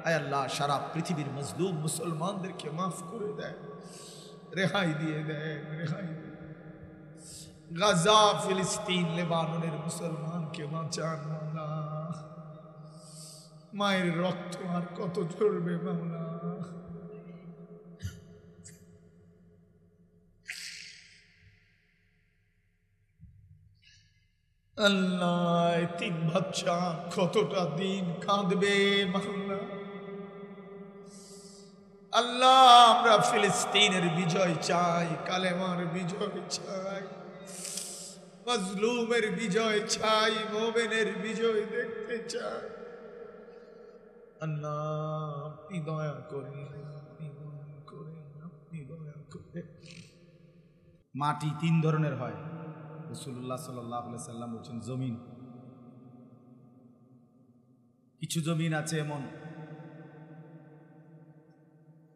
আয় আল্লাহ সারা পৃথিবীর মজলুম মুসলমানদেরকে মাফ করে দেয়, রেহাই দিয়ে দেয়, রেহাই দিয়ে। গাজা, ফিলিস্তিন, লেবাননের মুসলমানকে বাঁচান মাওলা। মায়ের রক্ত আর কত ঝরবে মাওলা। আল্লাহ তিন বাচ্চা কতটা দিন কাঁদবে মাওলা। আল্লাহ আমরা ফিলিস্তিনের বিজয় চাই, কালেমার বিজয় চাই, মাজলুমের বিজয় চাই, মোমেনের বিজয় দেখতে চাই। আল্লাহ আপনি দয়া করেন, আপনি দয়া করেন, আপনি দয়া করেন। মাটি তিন ধরনের হয়। রাসূলুল্লাহ সাল্লাল্লাহু আলাইহি সাল্লাম বলেছেন জমিন, কিছু জমিন আছে এমন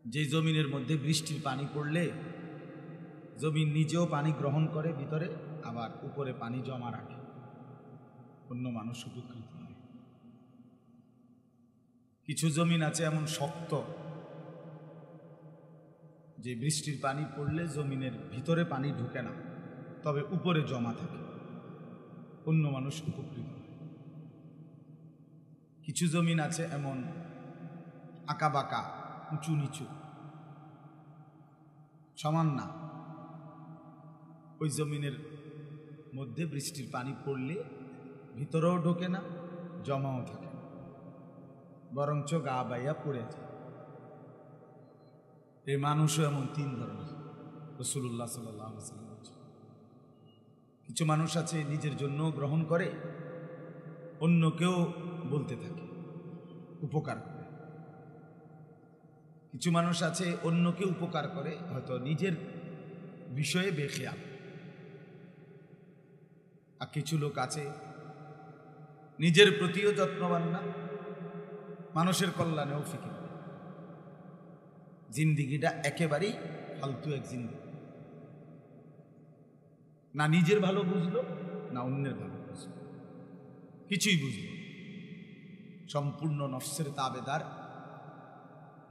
যে জমিনের মধ্যে বৃষ্টির পানি পড়লে জমিন নিজেও পানি গ্রহণ করে ভিতরে, আবার উপরে পানি জমা রাখে, অন্য মানুষ উপকৃত হয়। কিছু জমিন আছে এমন শক্ত যে বৃষ্টির পানি পড়লে জমিনের ভিতরে পানি ঢুকে না, তবে উপরে জমা থাকে, অন্য মানুষ উপকৃত হয়। কিছু জমিন আছে এমন আঁকা বাঁকা, উঁচু নিচু, সমান না, ওই জমিনের মধ্যে বৃষ্টির পানি পড়লে ভিতরেও ঢোকে না, জমাও থাকে, বরঞ্চ গা বাইয়া পড়ে যায়। এই মানুষও এমন তিন ধরনের। রাসূলুল্লাহ সাল্লাল্লাহু আলাইহি ওয়াসাল্লাম কিছু মানুষ আছে নিজের জন্য গ্রহণ করে, অন্যকেও বলতে থাকে, উপকার করে। কিছু মানুষ আছে অন্যকে উপকার করে, হয়তো নিজের বিষয়ে বেখেয়াল। আর কিছু লোক আছে নিজের প্রতিও যত্নবান না, মানুষের কল্যাণেও ফিকির। জিন্দিগিটা একেবারেই ফালতু এক জিন্দিগি, না নিজের ভালো বুঝলো না অন্যের ভালো বুঝলো, কিছুই বুঝলো। সম্পূর্ণ নফসের তাবেদার,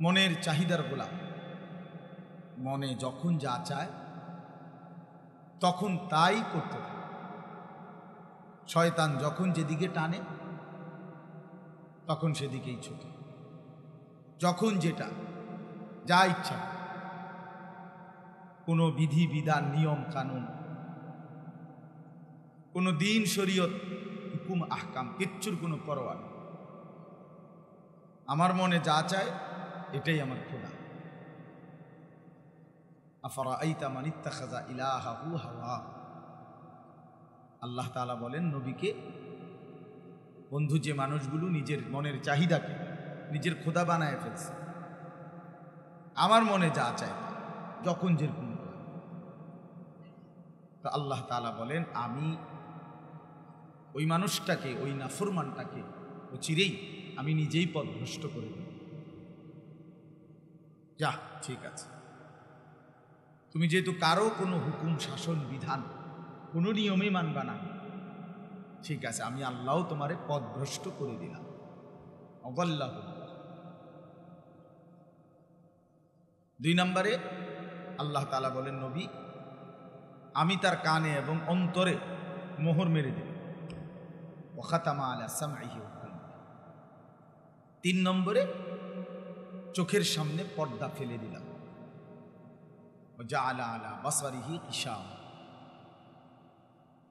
মনের চাহিদার গোলাম। মনে যখন যা চায় তখন তাই করতে থাকে। শয়তান যখন যেদিকে টানে তখন সেদিকেই ছোটে, যখন যেটা যা ইচ্ছা। কোনো বিধি বিধান, নিয়ম কানুন, কোনো দিন শরীয়ত, হুকুম আহকাম, কিচ্ছুর কোনো পরোয়া নেই। আমার মনে যা চায় এটাই আমার খোদা। আফারাআইতা মান ইত্তাখাযা ইলাহাহু হাওয়া। আল্লাহ তাআলা বলেন নবীকে, বন্ধু, যে মানুষগুলো নিজের মনের চাহিদাকে নিজের খোদা বানায় ফেলছে, আমার মনে যা চায় যখন যেরকম, তো আল্লাহ তাআলা বলেন আমি ওই মানুষটাকে, ওই নাফরমানটাকে চিরেই আমি নিজেই পথভ্রষ্ট করে দেব। যা, ঠিক আছে, তুমি যেহেতু কারো কোনো হুকুম, শাসন, বিধান, কোনো নিয়মই মানবা না, ঠিক আছে, আমি আল্লাহ তোমারে পথভ্রষ্ট করে দিলাম। অগল্লাহ। 2 নম্বরে আল্লাহ তাআলা বলেন নবী, আমি তার কানে এবং অন্তরে মোহর মেরে দিলাম। ওয়াখাতামা আলা সামঈহি ওয়া কলবিহি। 3 নম্বরে চোখের সামনে পর্দা ফেলে দিলাম। ওয়াজআলা আলা বাসারিহি গিশাওয়া।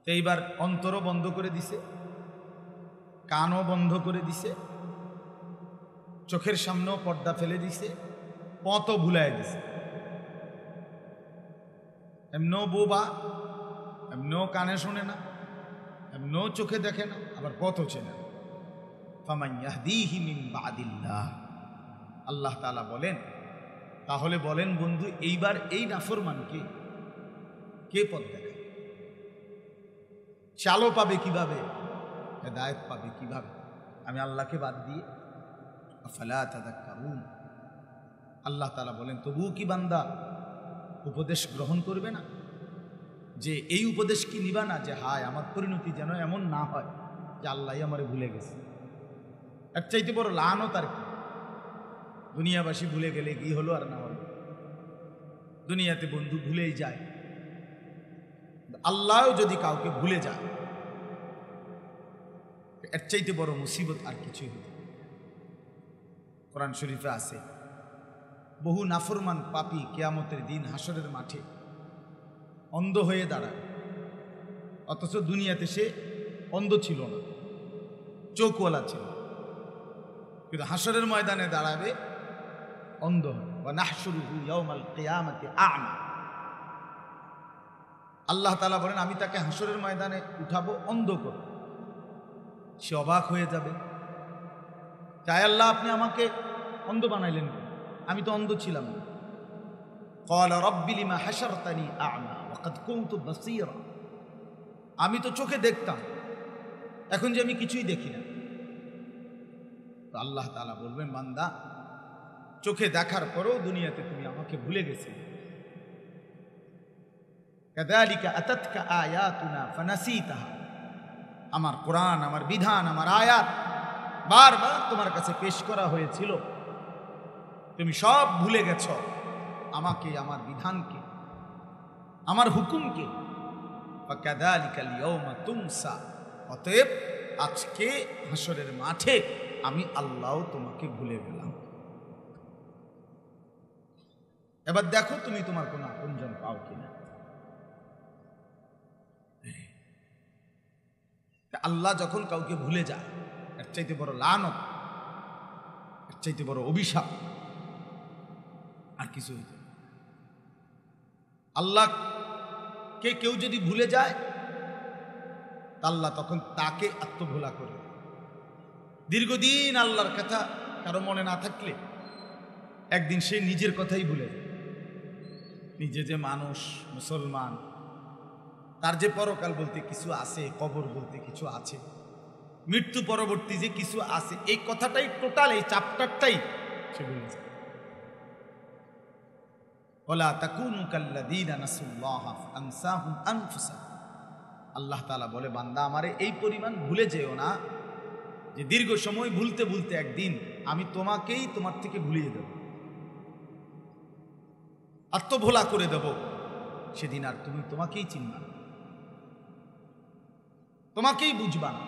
তো এইবার অন্তরও বন্ধ করে দিছে, কানও বন্ধ করে দিছে, চোখের সামনেও পর্দা ফেলে দিছে, পথও ভুলাই দিছে। এমনও বোবা, এমনও কানে শোনে না, এমনও চোখে দেখে না, আবার পথও চেনে না। ফামান ইয়াহদিহি মিন বাদিল্লাহ। আল্লাহ তাআলা বলেন, তাহলে বলেন বন্ধু, এইবার এই নাফরমানকে কে পথ দেখায়? চালো পাবে কিভাবে, হেদায়েত পাবে কিভাবে? আমি আল্লাহকে বাদ দিয়ে। আফালা তাযাক্কারুন। আল্লাহ তাআলা বলেন, তবুও কি বান্দা উপদেশ গ্রহণ করবে না? যে এই উপদেশ কি নিবা না যে হায় আমার পরিণতি যেন এমন না হয় যে আল্লাহ আমারে ভুলে গেছে। এর চাইতে বড় লানত আর কি? দুনিয়াবাসী ভুলে গেলে কি হলো আর না হলো, দুনিয়াতে বন্ধু ভুলেই যায়। আল্লাহও যদি কাউকে ভুলে যায়, এর চাইতে বড় মুসিবত আর কিছুই হতে পারে। কোরআন শরীফে আছে, বহু নাফরমান পাপী কিয়ামতের দিন হাসরের মাঠে অন্ধ হয়ে দাঁড়ায়, অথচ দুনিয়াতে সে অন্ধ ছিল না, চোখওয়ালা ছিল, কিন্তু হাসরের ময়দানে দাঁড়াবে অন্ধ হয়। ওয়া নাহশুরুহু ইয়াওমাল কিয়ামাতি আ'মা। আল্লাহ তাআলা বলেন, আমি তাকে হাসরের ময়দানে উঠাবো অন্ধ করে। সে অবাক হয়ে যাবে, তাই আল্লাহ আপনি আমাকে অন্ধ বানাইলেন, আমি তো অন্ধ ছিলাম না। ক্বালা রাব্বি লিমা হাশারতানি আ'মা ওয়া ক্বাদ কুনতু বাসীরা। আমি তো চোখে দেখতাম, এখন যে আমি কিছুই দেখি না। তো আল্লাহ তাআলা বলবেন, বান্দা চোখে দেখার পরেও দুনিয়াতে তুমি আমাকে ভুলে গেছিলে। কাযালিকা আতাতকা আয়াতুনা ফানাসিতাহা। আমার কোরআন, আমার বিধান, আমার আয়াত বারবার তোমার কাছে পেশ করা হয়েছিল, তুমি সব ভুলে গেছ আমাকে, আমার বিধানকে, আমার হুকুমকে। ফাকাযালিকাল ইয়াওমা তুনসা। অতএব আজকে হাসরের মাঠে আমি আল্লাহ তোমাকে ভুলে গেলাম। এবার দেখো তুমি তোমার কোন আপনজন পাও কিনা। আল্লাহ যখন কাউকে ভুলে যায়, এর চাইতে বড় লানত, এর চাইতে বড় অভিশাপ আর কিছু হইতে। আল্লাহকে কেউ যদি ভুলে যায়, আল্লাহ তখন তাকে আত্মভোলা করে। দীর্ঘদিন আল্লাহর কথা কারো মনে না থাকলে একদিন সে নিজের কথাই ভুলে যায়। নিজে যে মানুষ, মুসলমান, তার যে পরকাল বলতে কিছু আছে, কবর বলতে কিছু আছে, মৃত্যু পরবর্তী যে কিছু আছে, এই কথাটাই টোটাল, এই চ্যাপ্টারটাই সে ভুলে যায়। ওয়ালা তাকুনু কাল্লাযীনা নাসুল্লাহা ফাআনসাহুম আনফুসাহুম। আল্লাহ তাআলা বলে, বান্দা আমারে এই পরিমাণ ভুলে যেও না যে দীর্ঘ সময় ভুলতে ভুলতে একদিন আমি তোমাকেই তোমার থেকে ভুলিয়ে দেব, আত্মভোলা করে দেব। সেদিন আর তুমি তোমাকেই চিনবা না, তোমাকেই বুঝবা না।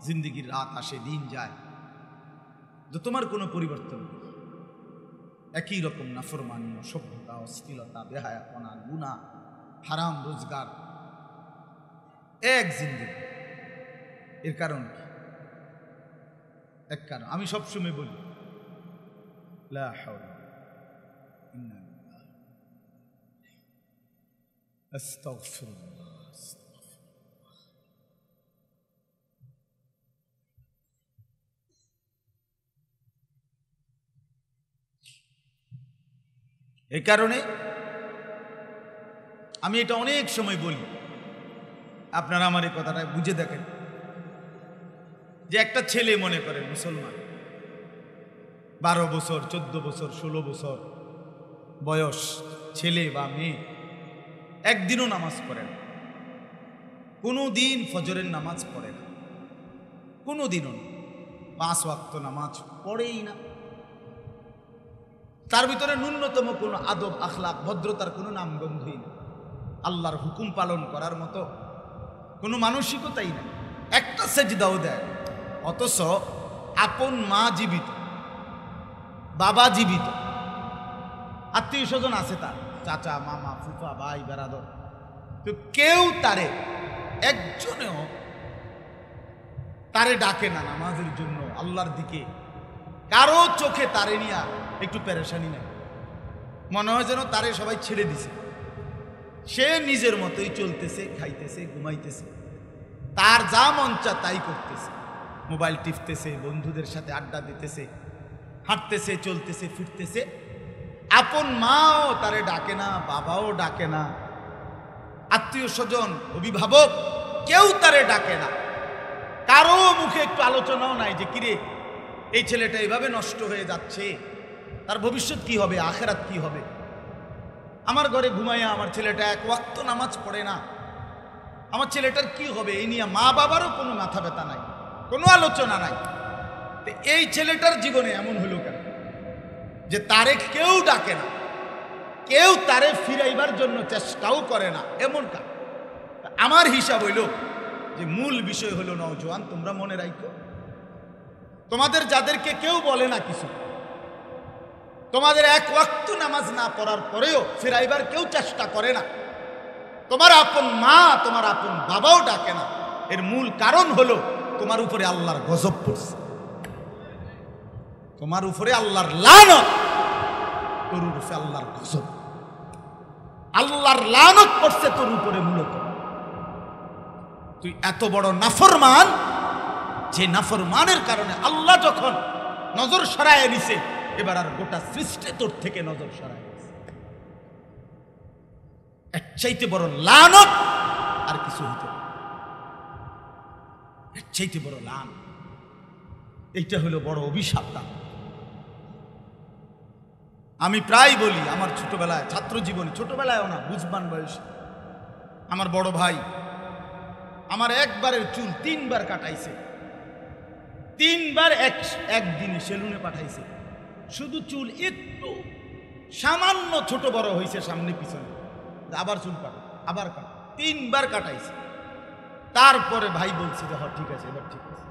জিন্দেগির রাত আসে, দিন যায়, তো তোমার কোনো পরিবর্তন নেই। একই রকম নাফরমানি, অসভ্যতা, অশ্লীলতা, বেহায়াপনা, গুনাহ, হারাম রোজগার, এক জিন্দেগি। এর কারণ কি? এক কারণ আমি সবসময় বলি, লা হাওলা ইল্লা বিল্লাহ, আস্তাগফিরুল্লাহ। এই কারণে আমি এটা অনেক সময় বলি, আপনারা আমার এই কথাটা বুঝে দেখেন, যে একটা ছেলে মনে করেন মুসলমান, 12 বছর, 14 বছর, 16 বছর বয়স ছেলে বা মেয়ে, একদিনও নামাজ পড়ে না, কোনো দিন ফজরের নামাজ পড়ে না, কোনো দিনও না, 5 ওয়াক্ত নামাজ পড়েই না। তার ভিতরে ন্যূনতম কোনো আদব, আখলাক, ভদ্রতার কোনো নামগন্ধই না, আল্লাহর হুকুম পালন করার মতো কোনো মানসিকতাই নাই, একটা সেজদাও দেয়। অথচ আপন মা জীবিত, বাবা জীবিত, আত্মীয় স্বজন আছে তার, চাচা, মামা, ফুফা, ভাই, বেরাদর, তো কেউ তারে, একজনেও তারে ডাকে না নামাজের জন্য, আল্লাহর দিকে কারো চোখে তারে নিয়া একটু পেরেশানি নেই। মনে হয় যেন তারে সবাই ছেড়ে দিছে, সে নিজের মতোই চলতেছে, খাইতেছে, ঘুমাইতেছে, তার যা মন চায় তাই করতেছে, মোবাইল টিপতেছে, বন্ধুদের সাথে আড্ডা দিতেছে, হাঁটতেছে, চলতেছে, ফিরতেছে। আপন মাও তারে ডাকে না, বাবাও ডাকে না, আত্মীয় স্বজন, অভিভাবক কেউ তারে ডাকে না, কারো মুখে একটু আলোচনাও নাই যে কিরে এই ছেলেটা এইভাবে নষ্ট হয়ে যাচ্ছে, তার ভবিষ্যৎ কি হবে, আখেরাত কি হবে। আমার ঘরে ঘুমাইয়া আমার ছেলেটা 1 ওয়াক্ত নামাজ পড়ে না, আমার ছেলেটার কি হবে এই নিয়ে মা বাবারও কোনো মাথা ব্যথা নাই, কোনো আলোচনা নাই। এই ছেলেটার জীবনে এমন হলো কেন? যে তারে কেউ ডাকে না, কেউ তারে ফিরাইবার জন্য চেষ্টাও করে না, এমন কাজ। আমার হিসাব হইল যে মূল বিষয় হলো নওজোয়ান, তোমরা মনে রাখো, তোমাদের যাদেরকে কেউ বলে না কিছু, তোমাদের এক ওয়াক্ত নামাজ না পড়ার পরেও ফিরাইবার কেউ চেষ্টা করে না, তোমার আপন মা তোমার আপন বাবাও ডাকে না, এর মূল কারণ হলো তোমার উপরে আল্লাহর গজব পড়ছে, তোমার উপরে আল্লাহর লানত, তোর উপরে আল্লাহর গজব, আল্লাহর লানত পড়ছে তোর উপরে। মূলত তুই এত বড় নাফরমান, যে নাফরমানের কারণে আল্লাহ যখন নজর সরায় নিছে, এবার আর গোটা সৃষ্টি তোর থেকে নজর সরায় নিছে। এর চাইতে বড় লানত আর কিছু হইতে পারে, এর চাইতে বড় লানত। এইটা হলো বড় অভিশাপ। আমি প্রায় বলি, আমার ছোটবেলায়, ছাত্র জীবনে, ছোটবেলায়ও না, বুঝবান বয়সে, আমার বড় ভাই আমার একবারের চুল 3 বার কাটাইছে, 3 বার একদিনে সেলুনে পাঠাইছে। শুধু চুল একটু সামান্য ছোট বড় হয়েছে সামনে পিছনে, আবার চুল কাটা, আবার কাটা, 3 বার কাটাইছে। তারপরে ভাই বলছে যে হ্যাঁ ঠিক আছে, এবার ঠিক আছে।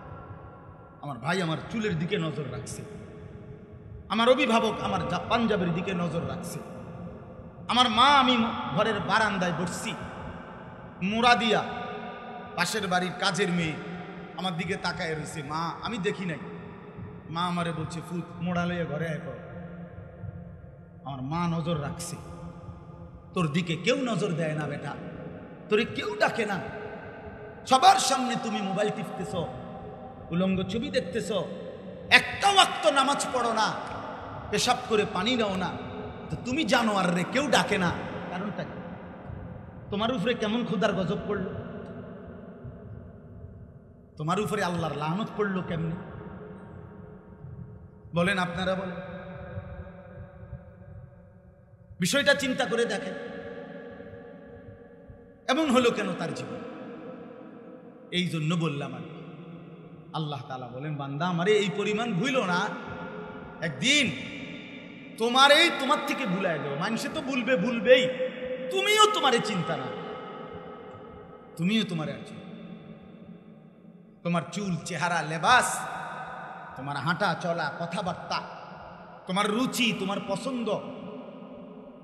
আমার ভাই আমার চুলের দিকে নজর রাখছে, আমার অভিভাবক আমার পাঞ্জাবের দিকে নজর রাখছে, আমার মা, আমি ঘরের বারান্দায় বসছি, মোড়া দিয়া, পাশের বাড়ির কাজের মেয়ে আমার দিকে তাকায় রয়েছে। মা, আমি দেখি নাই, মা আমারে বলছে ফুট মোড়া লইয়া ঘরে আয় কর। আমার মা নজর রাখছে, তোর দিকে কেউ নজর দেয় না বেটা, তোরে কেউ ডাকে না, সবার সামনে তুমি মোবাইল টিপতেছ, উলঙ্গ ছবি দেখতেছ, একটা ওয়াক্ত নামাজ পড়ো না, পেশাব করে পানি নাও না, তো তুমি জানো আর রে কেউ ডাকে না, কারণটা কি? তোমার উপরে কেমন খোদার গজব পড়লো? তোমার উপরে আল্লাহর লানত পড়লো কেমনে? বলেন, আপনারা বলেন, বিষয়টা চিন্তা করে দেখেন। এমন হলো কেন তার জীবন? এই জন্য বললাম আর কি, আল্লাহ তাআলা বলেন, বান্দা আমারে এই পরিমাণ ভুইল না, একদিন তোমার থেকে ভুলায় দেবো। মানুষে তো ভুলবেই, তুমিও তোমারে চিন্তা না, তুমিও তোমারে আর চিন্তা, তোমার চুল, চেহারা, লেবাস, তোমার হাঁটা চলা, কথাবার্তা, তোমার রুচি, তোমার পছন্দ,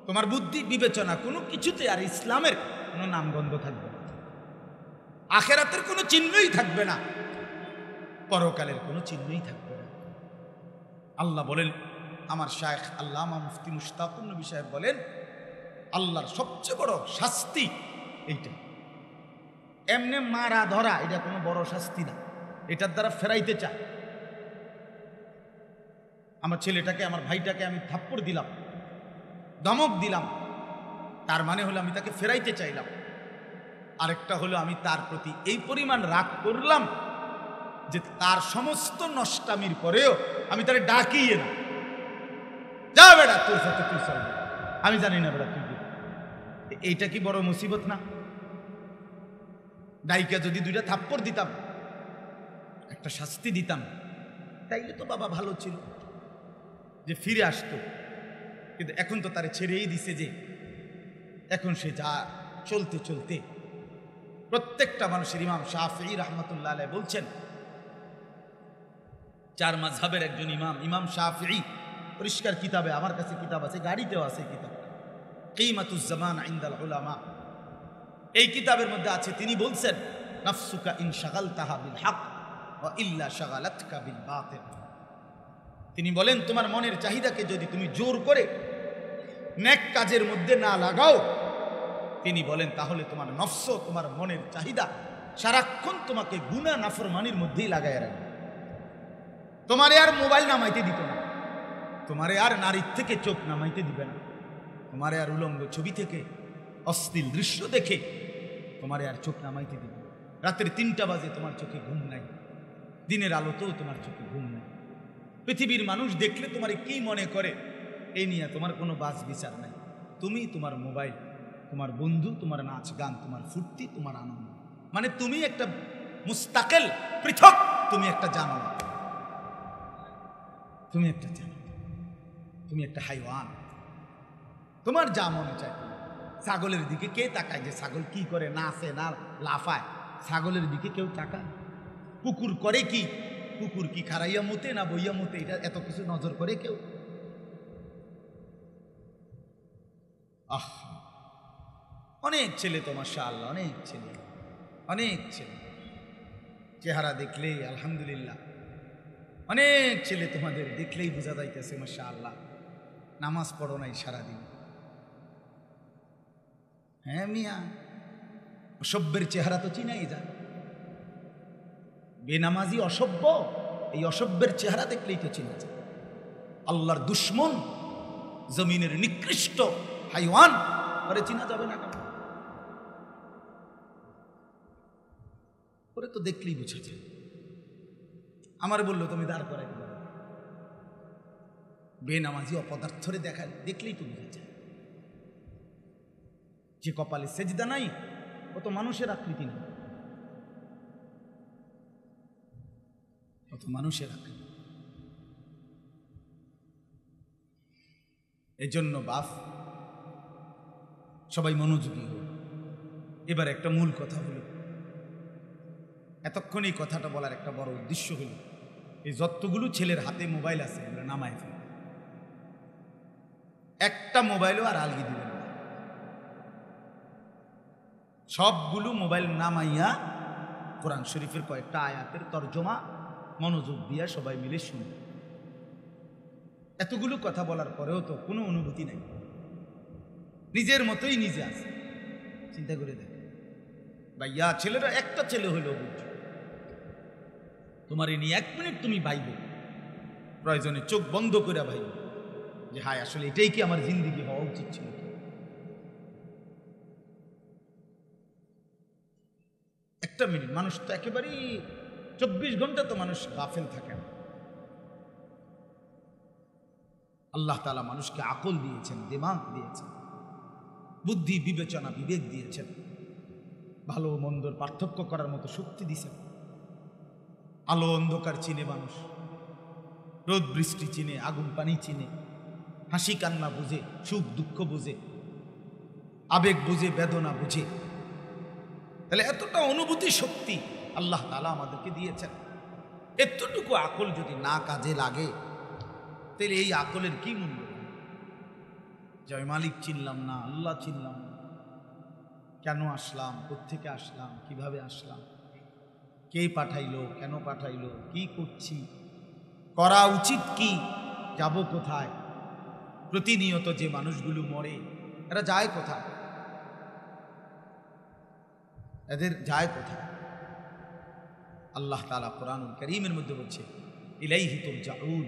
তোমার বুদ্ধি বিবেচনা, কোনো কিছুতে আর ইসলামের কোনো নামগন্ধ থাকবে না, আখেরাতের কোনো চিহ্নই থাকবে না, পরকালের কোনো চিহ্নই থাকবে না। আল্লাহ বলেন, আমার শায়েখ আল্লামা মুফতি মুশতাকুর নবী সাহেব বলেন, আল্লাহর সবচেয়ে বড় শাস্তি এইটা। এমনি মারা ধরা এটা কোনো বড় শাস্তি না, এটার দ্বারা ফেরাইতে চায়। আমার ছেলেটাকে, আমার ভাইটাকে আমি থাপ্পড় দিলাম, ধমক দিলাম, তার মানে হলো আমি তাকে ফেরাইতে চাইলাম। আরেকটা হলো আমি তার প্রতি এই পরিমাণ রাগ করলাম যে তার সমস্ত নষ্টামির পরেও আমি তারে ডাকিয়ে না, যা বেড়া তোর সাথে তুই চল, আমি জানি না বেড়া তুই। এইটা কি বড় মুসিবত না? ডাইকা যদি 2টা থাপ্পড় দিতাম, একটা শাস্তি দিতাম, তাইলে তো বাবা ভালো ছিল, যে ফিরে আসতো। কিন্তু এখন তো তারে ছেড়েই দিছে, যে এখন সে যা চলতে চলতে প্রত্যেকটা মানুষের, ইমাম শাফিঈ রাহমাতুল্লাহ আলাইহি বলছেন, 4 মাযহাবের একজন ইমাম, ইমাম শাফিঈ, পরিষ্কার কিতাবে, আমার কাছে কিতাব আছে, গাড়িতেও আছে কিতাব, কিমাতুজ জামান ইনদাল উলামা, এই কিতাবের মধ্যে আছে, তিনি বলছেন, নাফসুকা ইন শাগালতাহা বিল হক ওয়া ইল্লা শাগালাতকা বিল বাতিল। তিনি বলেন, তোমার মনের চাহিদাকে যদি তুমি জোর করে নেক কাজের মধ্যে না লাগাও, তিনি বলেন তাহলে তোমার নফস, তোমার মনের চাহিদা সারাক্ষণ তোমাকে গুনাহ নাফরমানির মধ্যেই লাগায় রাখবে। তোমারে আর মোবাইল নামাইতে দিত না, তোমারে আর নারীর থেকে চোখ নামাইতে দিবে না, তোমারে আর উলঙ্গ ছবি থেকে, অশ্লীল দৃশ্য দেখে তোমারে আর চোখ নামাইতে দিবে। রাতের 3টা বাজে তোমার চোখে ঘুম নাই, দিনের আলোতেও তোমার চোখে ঘুম নাই। পৃথিবীর মানুষ দেখলে তোমারে কি মনে করে, এই নিয়ে তোমার কোনো বাজ বিচার নাই। তুমি, তোমার মোবাইল, তোমার বন্ধু, তোমার নাচ গান, তোমার ফুর্তি, তোমার আনন্দ, মানে তুমি একটা মুস্তাকিল, পৃথক, তুমি একটা জানোয়ার, তুমি একটা জানোয়ার। তুমি একটা হাইওয়ান, তোমার যা মনে চায়। ছাগলের দিকে কে তাকায় যে ছাগল কি করে, নাচে না লাফায়? ছাগলের দিকে কেউ তাকায়? কুকুর করে কি? কুকুর কি খারাইয়া মতে না বইয়া মতে? এটা এত কিছু নজর করে কেউ? আহ, অনেক ছেলে তো মাশাআল্লাহ, অনেক ছেলে, অনেক ছেলে, চেহারা দেখলেই আলহামদুলিল্লাহ। অনেক ছেলে তোমাদের দেখলেই বোঝা যাইতেছে মাশাআল্লাহ নামাজ পড়ো নাই সারাদিন। হ্যাঁ মিয়া, অসভ্যের চেহারা তো চিনাই যায়। বেনামাজি অসভ্য, এই অসভ্যের চেহারা দেখলেই তো চিনা যায়। আল্লাহর দুশ্মন, জমিনের নিকৃষ্ট হাইওয়ান, ওরে চিনা যাবে না কেন? ওরে তো দেখলেই বুঝা যায়। আমার বললো তুমি দাঁড় করাই দিবে, বেনামাজি অপদার্থরে দেখলেই তো বুঝা যায়। যে কপালে সেজদা নাই ও তো মানুষের আকৃতি নেই, ও তো মানুষের আকৃতি। এই জন্য বাপ সবাই মনোযোগী হল। এবার একটা মূল কথা হলো, এতক্ষণ এই কথাটা বলার একটা বড় উদ্দেশ্য হলো, এই যতগুলো ছেলের হাতে মোবাইল আছে এগুলো নামাই ফেল। একটা মোবাইলও আর আলগি দিবেন না, সবগুলো মোবাইল নামাইয়া কোরআন শরীফের কয়েকটা আয়াতের তর্জমা মনোযোগ দিয়া সবাই মিলে শুনবে। এতগুলো কথা বলার পরেও তো কোনো অনুভূতি নাই, নিজের মতোই নিজে আছে। চিন্তা করে দেখ ভাইয়া, ছেলেরা একটা ছেলে হইলেও বুঝছো, তোমার এ নিয়ে 1 মিনিট তুমি ভাইব, প্রয়োজনে চোখ বন্ধ করে ভাইব যে হায় আসলে এটাই কি আমার জিন্দিগি হওয়া উচিত ছিল। 1 মিনিট, মানুষ তো একেবারেই 24 ঘন্টা তো মানুষ গাফেল থাকে না। আল্লাহ তাআলা মানুষকে আকল দিয়েছেন, দিমাগ দিয়েছেন, বুদ্ধি বিবেচনা বিবেক দিয়েছেন, ভালো মন্দর পার্থক্য করার মতো শক্তি দিয়েছেন। আলো অন্ধকার চিনে মানুষ, রোদ বৃষ্টি চিনে, আগুন পানি চিনে, হাসি কান্না বুঝে, সুখ দুঃখ বুঝে, আবেগ বুঝে, বেদনা বুঝে। তাহলে এতটা অনুভূতি শক্তি আল্লাহ তাআলা আমাদেরকে দিয়েছেন। এতটুকু আকল যদি না কাজে লাগে তাহলে এই আকলের কি মূল্য? যে আমি মালিক চিনলাম না, আল্লাহ চিনলাম না, কেন আসলাম, কোত্থেকে আসলাম, কিভাবে আসলাম, কে পাঠাইলো, কেন পাঠাইলো, কি করছি, করা উচিত কি, যাব কোথায়? প্রতিনিয়ত যে মানুষগুলো মরে এরা যায় কোথায়? এদের যায় কোথায়? আল্লাহ তাআলা কোরআনুল কারীমের মধ্যে বলছে ইলাইহি তুরজাউন,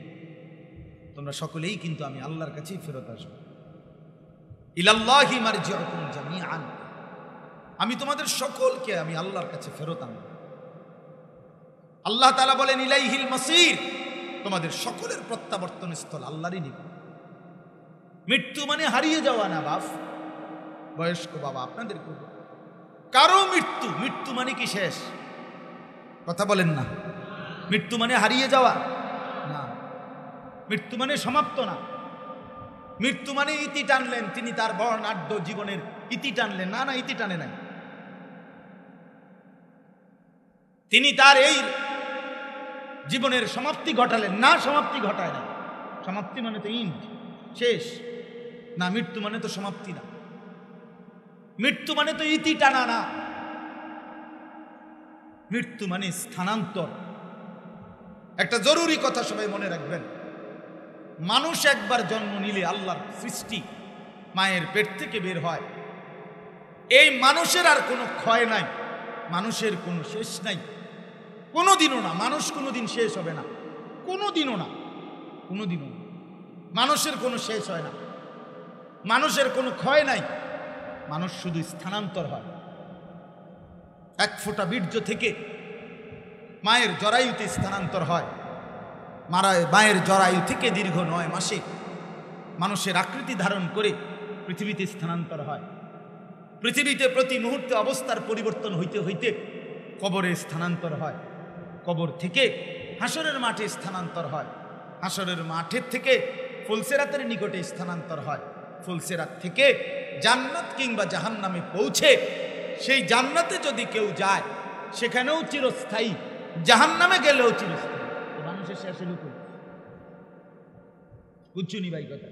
তোমরা সকলেই কিন্তু আমি আল্লাহর কাছেই ফেরত আসবে। ইলাল্লাহি মারজিউকুম জামিআন, আমি তোমাদের সকলকে আমি আল্লাহর কাছে ফেরত আনব। আল্লাহ তাআলা বলেন ইলাইহিল মাসির, তোমাদের সকলের প্রত্যাবর্তন স্থল আল্লাহরই নিকট। মৃত্যু মানে হারিয়ে যাওয়া না বাপ, বয়স্ক বাবা আপনাদের কারো মৃত্যু, মৃত্যু মানে কি শেষ? কথা বলেন না। মৃত্যু মানে হারিয়ে যাওয়া না, মৃত্যু মানে সমাপ্ত না। মৃত্যু মানে ইতি টানলেন, তিনি তার বর্ণাঢ্য জীবনের ইতি টানলেন, না না, ইতি টানে নাই। তিনি তার এই জীবনের সমাপ্তি ঘটালেন না, সমাপ্তি ঘটায় না। সমাপ্তি মানে তো ইন্ড, শেষ না। মৃত্যু মানে তো সমাপ্তি না, মৃত্যু মানে তো ইতি টানা না। মৃত্যু মানে স্থানান্তর। একটা জরুরি কথা সবাই মনে রাখবেন, মানুষ একবার জন্ম নিলে আল্লাহর সৃষ্টি মায়ের পেট থেকে বের হয়, এই মানুষের আর কোনো ক্ষয় নাই, মানুষের কোনো শেষ নাই, কোনোদিনও না। মানুষ কোনোদিন শেষ হবে না, কোনোদিনও না, কোনোদিনও না। মানুষের কোনো শেষ হয় না, মানুষের কোনো ক্ষয় নাই, মানুষ শুধু স্থানান্তর হয়। 1 ফোঁটা বীর্য থেকে মায়ের জরায়ুতে স্থানান্তর হয়, মায়ের জরায়ু থেকে দীর্ঘ 9 মাসে মানুষের আকৃতি ধারণ করে পৃথিবীতে স্থানান্তর হয়। পৃথিবীতে প্রতি মুহূর্তে অবস্থার পরিবর্তন হইতে হইতে কবরে স্থানান্তর হয়, কবর থেকে হাসরের মাঠে স্থানান্তর হয়, হাসরের মাঠের থেকে ফুলসেরাতের নিকটে স্থানান্তর হয়, ফুলসেরাত থেকে জান্নাত কিংবা জাহান্নামে পৌঁছে সেই জান্নাতে যদি কেউ যায় সেখানেও চিরস্থায়ী, জাহান্নামে গেলেও চিরস্থায়ী। মানুষের শেষের উপর বুঝছুনি ভাই কথা,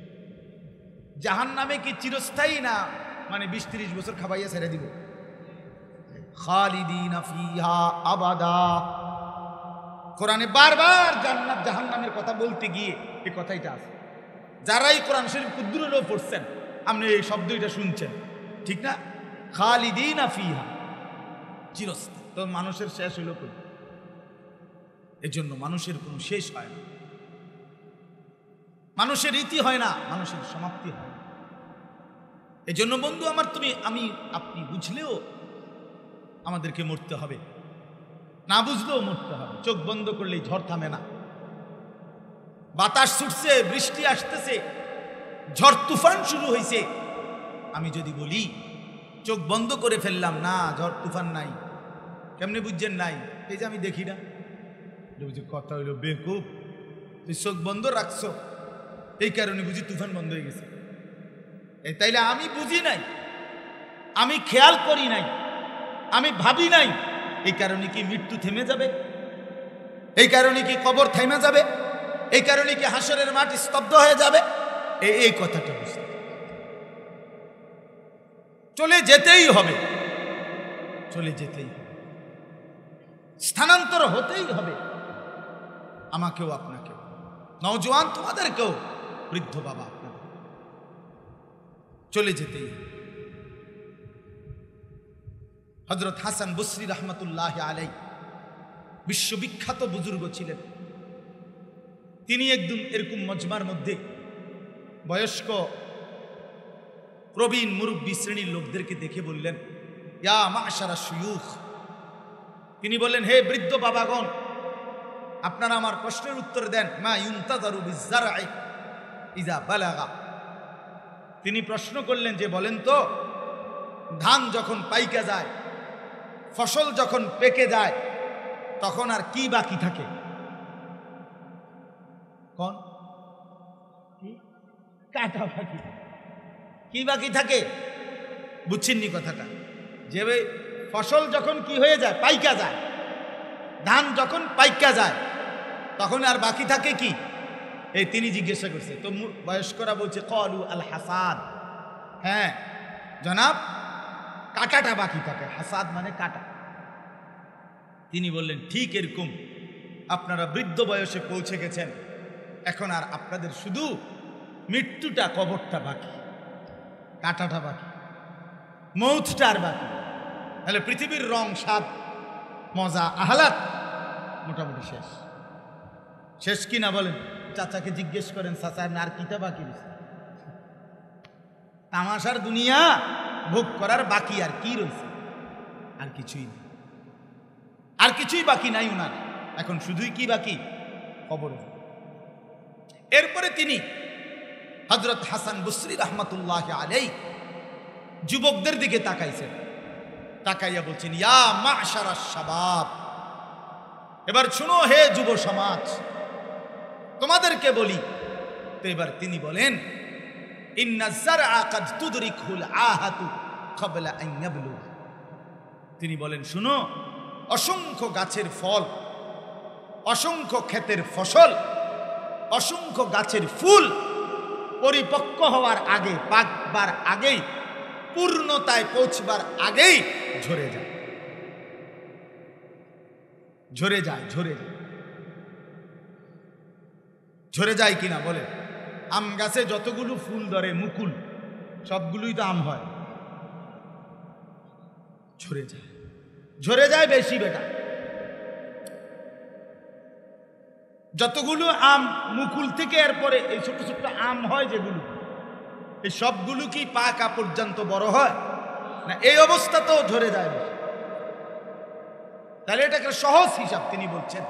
জাহান্নামে কি চিরস্থায়ী না মানে 20-30 বছর খাবাইয়া ছেড়ে দিব? খালিদিনা ফিহা আবাদা। কোরআনে বারবার জান্নাত জাহান্নামের কথা বলতে গিয়ে এই কথাইটা আছে। যারাই কোরআন শরীফ কুদ্দুরও পড়ছেন আপনি এই শব্দটা শুনছেন, ঠিক না? খালিদিনা ফিহা, চিরস্থায়ী। তো মানুষের শেষ হইল কই? এজন্য মানুষের কোনো শেষ হয় না, মানুষের রীতি হয় না, মানুষের সমাপ্তি হয় না। এজন্য বন্ধু আমার, আমি আপনি বুঝলেও আমাদেরকে মরতে হবে, না বুঝলেও মরতে হবে। চোখ বন্ধ করলেই ঝড় থামে না। বাতাস ছুটছে, বৃষ্টি আসতেছে, ঝড় তুফান শুরু হয়েছে। আমি যদি বলি চোখ বন্ধ করে ফেললাম, না ঝড় তুফান নাই, কেমনে বুঝছেন নাই? এই যে আমি দেখি না, কথা হইল বেকুব, তুই চোখ বন্ধ রাখছ এই কারণে বুঝি তুফান বন্ধ হয়ে গেছে। তাইলে আমি বুঝি নাই, আমি খেয়াল করি নাই, আমি ভাবি নাই, এই কারণে কি মৃত্যু থেমে যাবে? এই কারণে কি কবর থেমে যাবে? এই কারণে কি হাসরের মাঠ স্তব্ধ হয়ে যাবে? এই কথাটা বুঝতে চলে যেতেই হবে, চলে যেতেই হবে, স্থানান্তর হতেই হবে, আমাকেও আপনাকেও, নওজোয়ান তোমাদেরকেও, বৃদ্ধ বাবা আপনাদের, চলে যেতেই হবে। হযরত হাসান বসরি রহমতুল্লাহ আলাইহি বিশ্ববিখ্যাত বুজুর্গ ছিলেন। তিনি একদিন এরকম মজমার মধ্যে বয়স্ক প্রবীণ মুরব্বী শ্রেণীর লোকদেরকে দেখে বললেন, ইয়া মাশারা শুয়ুখ, তিনি বললেন, হে বৃদ্ধ বাবাগণ, আপনারা আমার প্রশ্নের উত্তর দেন। মা ইউনতাযারু বিয-যারঈ ইযা বালাগা। তিনি প্রশ্ন করলেন যে বলেন তো, ধান যখন পাইকা যায়, ফসল যখন পেকে যায়, তখন আর কি বাকি থাকে? কোন কাটা বাকি, কি বাকি থাকে? বুঝছেননি কথাটা? যে ফসল যখন কি হয়ে যায়, পাইকা যায়, ধান যখন পাইকা যায়, তখন আর বাকি থাকে কি? এই তিনি জিজ্ঞাসা করছে, তো বয়স্করা বলছে ক্বালু আল হাসাদ, হ্যাঁ জনাব, কাটাটা বাকি থাকে, হাসাদ মানে কাটা। তিনি বললেন, ঠিক এরকম আপনারা বৃদ্ধ বয়সে পৌঁছে গেছেন, এখন আর আপনাদের শুধু মৃত্যুটা, কবরটা বাকি, কাটাটা বাকি, মৌতটা আর বাকি। তাহলে পৃথিবীর রং, স্বাদ, মজা, আহ্লাদ মোটামুটি শেষ। শেষ কি না বলেন? চাচাকে জিজ্ঞেস করেন, চাচা আর কিটা বাকি রয়েছে? তামাশার দুনিয়া ভোগ করার বাকি আর কি রয়েছে? আর কিছুই নেই, আর কিছুই বাকি নাই উনার। এখন শুধুই কি বাকি? কবর। এরপরে তিনি হযরত হাসান বসরি রহমতুল্লাহ আলাইহি যুবকদের দিকে তাকাইছেন, তাকাইয়া বলছেন, ইয়া মাশারাশ শাবাব, এবার শুনো হে যুব সমাজ, তোমাদেরকে বলি। তো এবার তিনি বলেন, ইন্নাজ যারআ কাদ তুদরিকুল আহাতু ক্বাবলা আন ইয়াবলুগ। তিনি বলেন, শুনো, অসংখ্য গাছের ফল, অসংখ্য ক্ষেতের ফসল, অসংখ্য গাছের ফুল পরিপক্ক হওয়ার আগে, পাকবার আগেই, পূর্ণতায় পৌঁছবার আগেই ঝরে যায়, ঝরে যায়, ঝরে যায়, ঝরে যায় কিনা বলে? আম গাছে যতগুলো ফুল ধরে, মুকুল, সবগুলোই তো আম হয়, ঝরে যায়, ঝরে যায় বেশি বেটা। যতগুলো আম মুকুল থেকে এরপরে এই ছোট ছোট আম হয় যেগুলো, এই সবগুলো কি পাকা পর্যন্ত বড় হয় না? এই অবস্থাতেও ঝরে যায় বেশি। তাহলে এটাকে সহজ হিসাব তিনি বলছেন।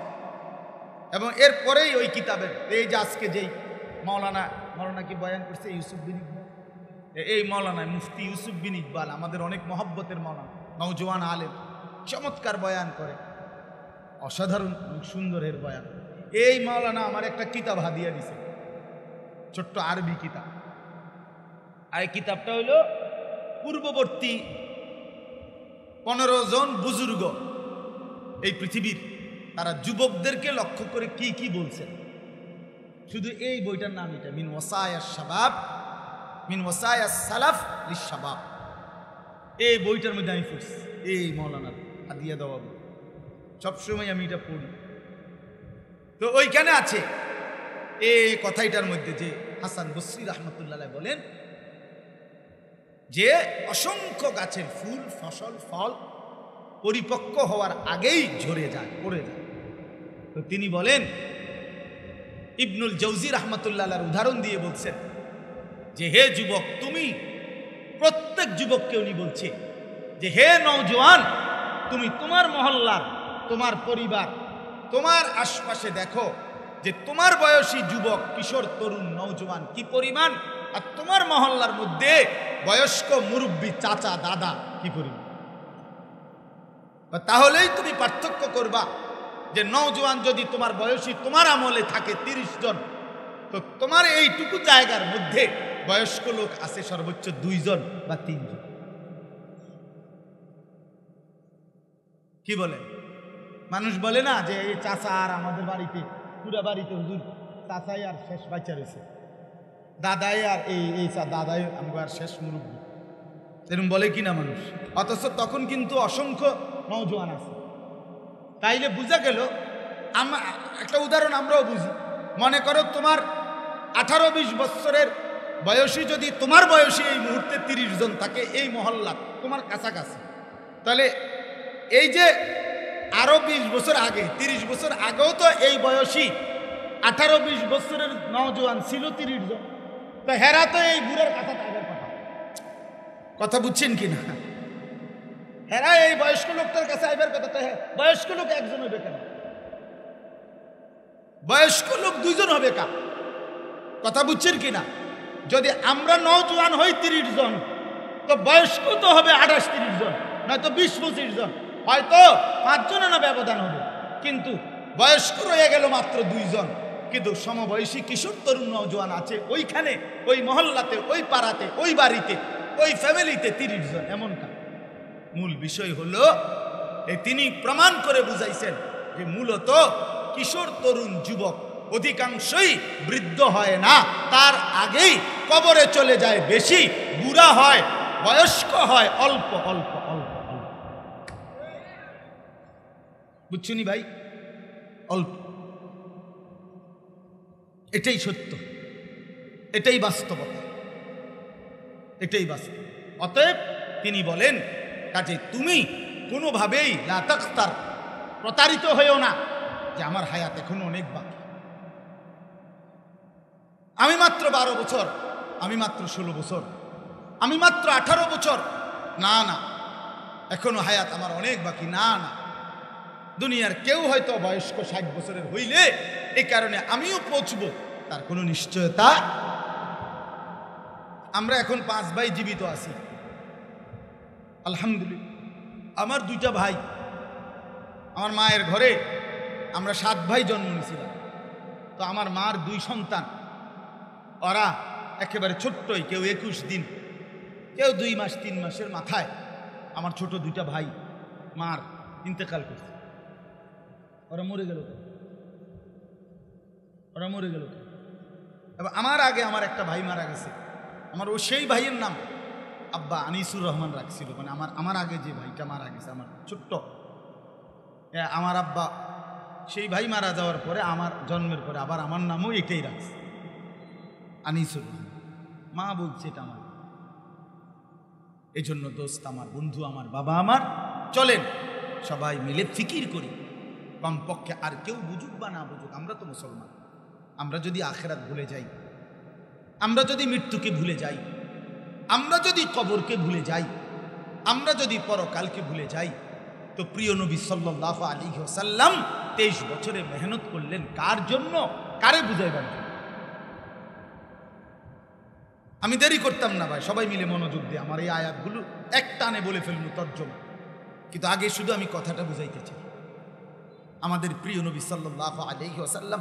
এবং এরপরেই ওই কিতাবের, এই যে আজকে যেই মৌলানা কি বয়ান করছে, ইউসুফ বিন ইকবাল, এই মৌলানা মুফতি ইউসুফ বিন ইকবাল আমাদের অনেক মহব্বতের মৌলানা, নওজোয়ান আলেম, চমৎকার বয়ান করে, অসাধারণ সুন্দরের বয়ান। এই মৌলানা আমার একটা কিতাব হাদিয়া দিছে, ছোট্ট আরবি কিতাব। আর এই কিতাবটা হইল পূর্ববর্তী 15 জন বুজুর্গ এই পৃথিবীর, তারা যুবকদেরকে লক্ষ্য করে কি কি বলছেন। শুধু এই বইটার নাম এটা, মিন ওয়াসায়াস শাবাব, মিন ওয়াসায়াস সালাফ লিশ-শাবাব। এই বইটার মধ্যে আমি পড়ছি, এই মৌলানার হাদিয়া দেওয়া বই, সবসময় আমি এটা পড়ি। তো ওইখানে আছে এই কথাইটার মধ্যে যে হাসান বসরি রাহমাতুল্লাহ আলাইহি বলেন যে অসংখ্য গাছের ফুল, ফসল, ফল পরিপক্ক হওয়ার আগেই ঝরে যায়, পড়ে যায়। তো তিনি বলেন, ইবনুল জৌজি রাহমাতুল্লাহ আলাইহির উদাহরণ দিয়ে বলছেন যে হে যুবক, তুমি, প্রত্যেক যুবককে উনি বলছে যে হে নওজোয়ান, তুমি তোমার মহল্লার, তোমার পরিবার, তোমার আশপাশে দেখো যে তোমার বয়সী যুবক, কিশোর, তরুণ, নওজোয়ান কি পরিমাণ, আর তোমার মহল্লার মধ্যে বয়স্ক মুরব্বী, চাচা, দাদা কি পরিমাণ। তাহলেই তুমি পার্থক্য করবা যে নওজোয়ান যদি তোমার বয়সী তোমার আমলে থাকে 30 জন, তো তোমার এইটুকু জায়গার মধ্যে বয়স্ক লোক আছে সর্বোচ্চ 2 জন বা 3 জন। কি বলে মানুষ বলে না যে এই চাচা আর আমাদের বাড়িতে, পুরা বাড়িতে হুজুর চাচাই আর শেষ বাচ্চা রয়েছে, দাদাই আর এই দাদাই আমার শেষ মুরব্বী, এরকম বলে কিনা মানুষ। অথচ তখন কিন্তু অসংখ্য নওজোয়ান আছে। তাইলে বোঝা গেল, একটা উদাহরণ আমরাও বুঝি। মনে করো তোমার 18-20 বছরের বয়সী যদি তোমার বয়সী এই মুহূর্তে 30 জন থাকে এই মহল্লা তোমার কাছাকাছি, তাহলে এই যে আরো 20 বছর আগে, 30 বছর আগেও তো এই বয়সী 18-20 বছরের নওজোয়ান ছিল 30 জন। তো হেরা তো এই বুড়ার কাছে থাকার কথা, কথা বুঝছেন কিনা? হেরা এই বয়স্ক লোকটার কাছে আইবার কথা। তো বয়স্ক লোক একজন হবে কেন? বয়স্ক লোক 2 জন হবে কা? কথা বুঝছেন কিনা? যদি আমরা নওজোয়ান হই 30 জন, তো বয়স্ক তো হবে 28-30 জন, নয়তো 20-25 জন, হয়তো 5 জনের না ব্যবধান হবে। কিন্তু বয়স্ক রয়ে গেল মাত্র 2 জন, কিন্তু সমবয়সী কিশোর, তরুণ, নওজোয়ান আছে ওইখানে, ওই মহল্লাতে, ওই পাড়াতে, ওই বাড়িতে, ওই ফ্যামিলিতে 30 জন। এমনটা মূল বিষয় হলো তিনি প্রমাণ করে বুঝাইছেন যে মূলত কিশোর, তরুণ, যুবক অধিকাংশই বৃদ্ধ হয় না, তার আগেই কবরে চলে যায় বেশি, বুড়া হয়, বয়স্ক হয় অল্প অল্প অল্প অল্প। বুঝছুনি ভাই? অল্প। এটাই সত্য, এটাই বাস্তবতা, এটাই বাস্তব। অতএব তিনি বলেন, কাজে তুমি কোনোভাবেই লা তাখতার, প্রতারিত হয়েও না যে আমার হায়াত এখনো অনেক বাকি, আমি মাত্র 12 বছর, আমি মাত্র 16 বছর, আমি মাত্র 18 বছর। না না, এখনো হায়াত আমার অনেক বাকি। না না, দুনিয়ার কেউ হয়তো বয়স্ক 60 বছরের হইলে এই কারণে আমিও পৌঁছবো, তার কোনো নিশ্চয়তা। আমরা এখন 5 ভাই জীবিত আছি আলহামদুলিল্লাহ। আমার 2টা ভাই, আমার মায়ের ঘরে আমরা 7 ভাই জন্ম নিয়েছিলাম। তো আমার মার 2 সন্তান, ওরা একেবারে ছোট্টই, কেউ 21 দিন, কেউ 2 মাস 3 মাসের মাথায় আমার ছোট 2টা ভাই মার ইন্তেকাল করছে। ওরা মরে গেল, ওরা মরে গেল। এবার আমার আগে আমার একটা ভাই মারা গেছে, আমার ও সেই ভাইয়ের নাম আব্বা আনিসুর রহমান রাখছিল। মানে আমার আগে যে ভাইটা মারা গেছে, আমার ছোট্ট, আমার আব্বা সেই ভাই মারা যাওয়ার পরে, আমার জন্মের পরে আবার আমার নামও এটাই রাখছে, আনিসুর রহমান। মা বলছে এটা আমার। এই জন্য দোস্ত আমার, বন্ধু আমার, বাবা আমার, চলেন সবাই মিলে ফিকির করি, কমপক্ষে আর কেউ বুঝুক বা না বুঝুক, আমরা তো মুসলমান। আমরা যদি আখেরাত ভুলে যাই, আমরা যদি মৃত্যুকে ভুলে যাই, আমরা যদি কবরকে ভুলে যাই, আমরা যদি পরকালকে ভুলে যাই, তো প্রিয় নবী সাল্লাল্লাহু আলাইহি ওয়াসাল্লাম 23 বছরে মেহনত করলেন কার জন্য? কারে বুঝাইবার জন্য। আমি দেরি করতাম না ভাই, সবাই মিলে মনোযোগ দিয়ে আমার এই আয়াতগুলো এক টানে বলে ফেলবো তর্জমা। কিন্তু আগে শুধু আমি কথাটা বুঝাইতে চাই। আমাদের প্রিয় নবী সাল্লাল্লাহু আলাইহি ওয়াসাল্লাম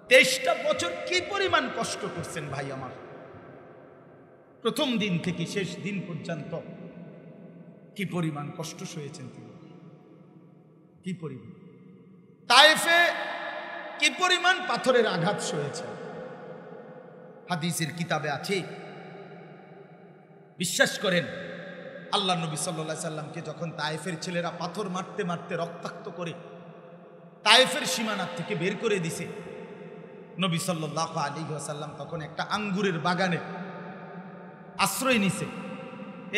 23টা বছর কি পরিমাণ কষ্ট করছেন ভাই আমার, প্রথম দিন থেকে শেষ দিন পর্যন্ত কি পরিমাণ কষ্ট সয়েছেন তিনি, কি পরিমাণ। তায়েফে কি পরিমাণ পাথরের আঘাত সয়েছেন, হাদিসের কিতাবে আছে। বিশ্বাস করেন, আল্লাহ নবী সাল্লাল্লাহু আলাইহি সাল্লামকে যখন তায়েফের ছেলেরা পাথর মারতে মারতে রক্তাক্ত করে তায়েফের সীমানা থেকে বের করে দিছে, নবী সাল্লাল্লাহু আলাইহি ওয়াসাল্লাম তখন একটা আঙ্গুরের বাগানে আশ্রয় নিছে।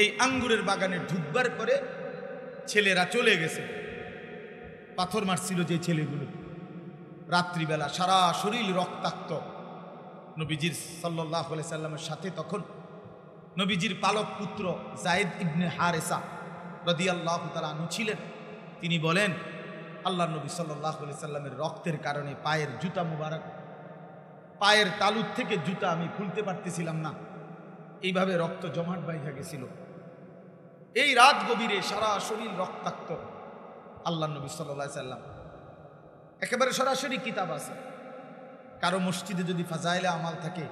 এই আঙ্গুরের বাগানে ঢুকবার পরে ছেলেরা চলে গেছে, পাথর মারছিল যে ছেলেগুলো, রাত্রিবেলা সারা শরীর রক্তাক্ত। নবীজির সাল্লাল্লাহু আলাইহি সাল্লামের সাথে তখন নবীজির পালক পুত্র যায়েদ ইবনে হারেসা রাদিয়াল্লাহু তাআলা আনহু ছিলেন। তিনি বলেন, আল্লাহ নবী সাল্লাল্লাহু আলাইহি সাল্লামের রক্তের কারণে পায়ের জুতা মুবারক, পায়ের তালুর থেকে জুতা আমি খুলতে পারতেছিলাম না, এইভাবে রক্ত জমাট বাইধা গেছিল। এই রাত গভীরে সারা শরীর রক্তাক্ত। আল্লাহ নবী সাল্লাল্লাহু আলাইহি সাল্লাম একেবারে সরাসরি কিতাব আছে, কারো মসজিদে যদি ফাজাইলে আমাল থাকে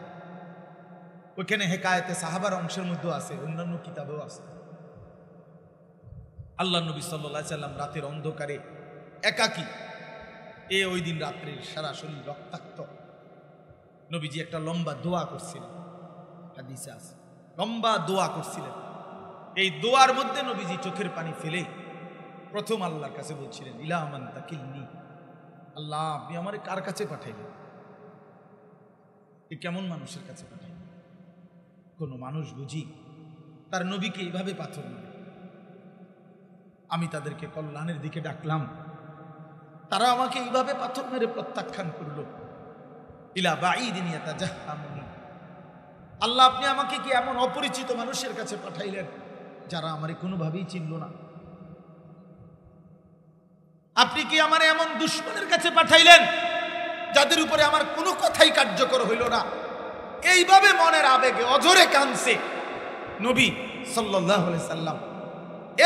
ওইখানে হেকায়েতে সাহাবার অংশের মধ্যে আছে, অন্যান্য কিতাবেও আছে। আল্লাহ নবী সাল্লাল্লাহু আলাইহি সাল্লাম রাতের অন্ধকারে একাকী, ওই দিন রাত্রির সারা শরীর রক্তাক্ত। নবীজি একটা লম্বা দোয়া করছিলেন, হাদিসে আছে, লম্বা দোয়া করছিলেন। এই দোয়ার মধ্যে নবীজি চোখের পানি ফেলে প্রথম আল্লাহর কাছে বলছিলেন, ইলা মান তাকিলনি, আল্লাহ আপনি আমারে কার কাছে পাঠাইলেন, কেমন মানুষের কাছে পাঠাইলেন। কোন মানুষ বুঝি তার নবীকে এইভাবে পাথর মারে। আমি তাদেরকে কল্যাণের দিকে ডাকলাম, তারা আমাকে এইভাবে পাথর মেরে প্রত্যাখ্যান করলো। ইলা বাঈদিন ইয়াতাজাহামুনি, আল্লাহ আপনি আমাকে কি এমন অপরিচিত মানুষের কাছে পাঠাইলেন যারা আমারে কোনোভাবেই চিনল না? আপনি কি আমার এমন দুশমনের কাছে পাঠাইলেন যাদের উপরে আমার কোনো কথাই কার্যকর হইল না? এইভাবে মনের আবেগে অঝরে কাঁদছে নবী সাল্লাল্লাহু আলাইহি সাল্লাম।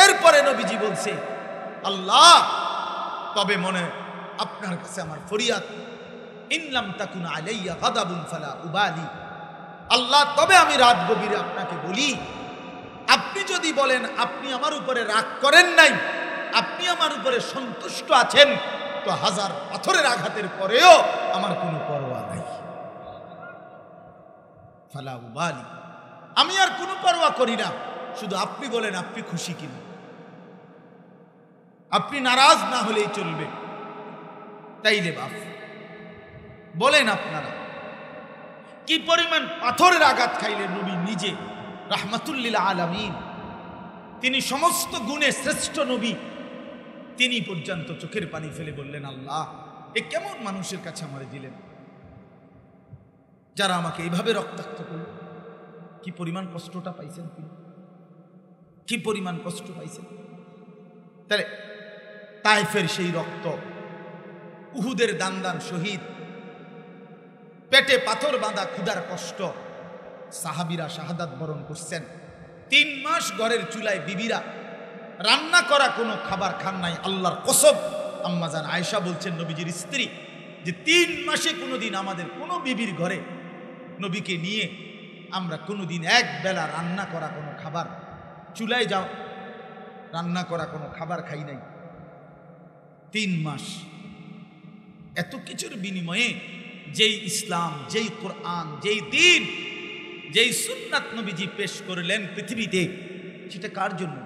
এরপরে নবীজি বলছে, আল্লাহ তবে মনে আপনার কাছে আমার ফরিয়াদ, ইনলাম তাকুন আলাইয়া গাদাবুন ফালা উবালি, আল্লাহ তবে আমি রাত গভীরে আপনাকে বলি, আপনি যদি বলেন আপনি আমার উপরে রাগ করেন নাই, আপনি আমার উপরে সন্তুষ্ট আছেন, তো হাজার পাথরের আঘাতের পরেও আমার কোনো পরোয়া নাই। ফালা উবালি, আমি আর কোনো পরোয়া করি না, শুধু আপনি বলেন আপনি খুশি কিনা, আপনি নারাজ না হলেই চলবে, তাইলে বাপ বলেন। আপনারা কি পরিমাণ পাথরের আঘাত খাইলেন নবী নিজে, রাহমাতুল লিল আলামিন, তিনি সমস্ত গুণে শ্রেষ্ঠ নবী, তিনি পর্যন্ত চোখের পানি ফেলে বললেন, আল্লাহ এ কেমন মানুষের কাছে আমারে দিলেন যারা আমাকে এইভাবে রক্তাক্ত করল। কি পরিমাণ কষ্টটা পাইছেন তিনি, কি পরিমাণ কষ্ট পাইছেন। তাহলে তায়েফের সেই রক্ত, উহুদের দান শহীদ, পেটে পাথর বাঁধা ক্ষুধার কষ্ট, সাহাবীরা শাহাদাত বরণ করছেন। 3 মাস ঘরের চুলায় বিবিরা রান্না করা কোনো খাবার খান নাই। আল্লাহর কসম, আম্মা জান আয়েশা বলছেন নবীজির স্ত্রী, যে 3 মাসে কোনোদিন আমাদের কোনো বিবির ঘরে নবীকে নিয়ে আমরা কোনোদিন এক বেলা রান্না করা কোনো খাবার, চুলায় যাও রান্না করা কোনো খাবার খাই নাই। 3 মাস এত কিছুর বিনিময়ে যেই ইসলাম, যেই কোরআন, যেই দ্বীন, যেই সুন্নাত নবীজি পেশ করলেন পৃথিবীতে, সেটা কার জন্য?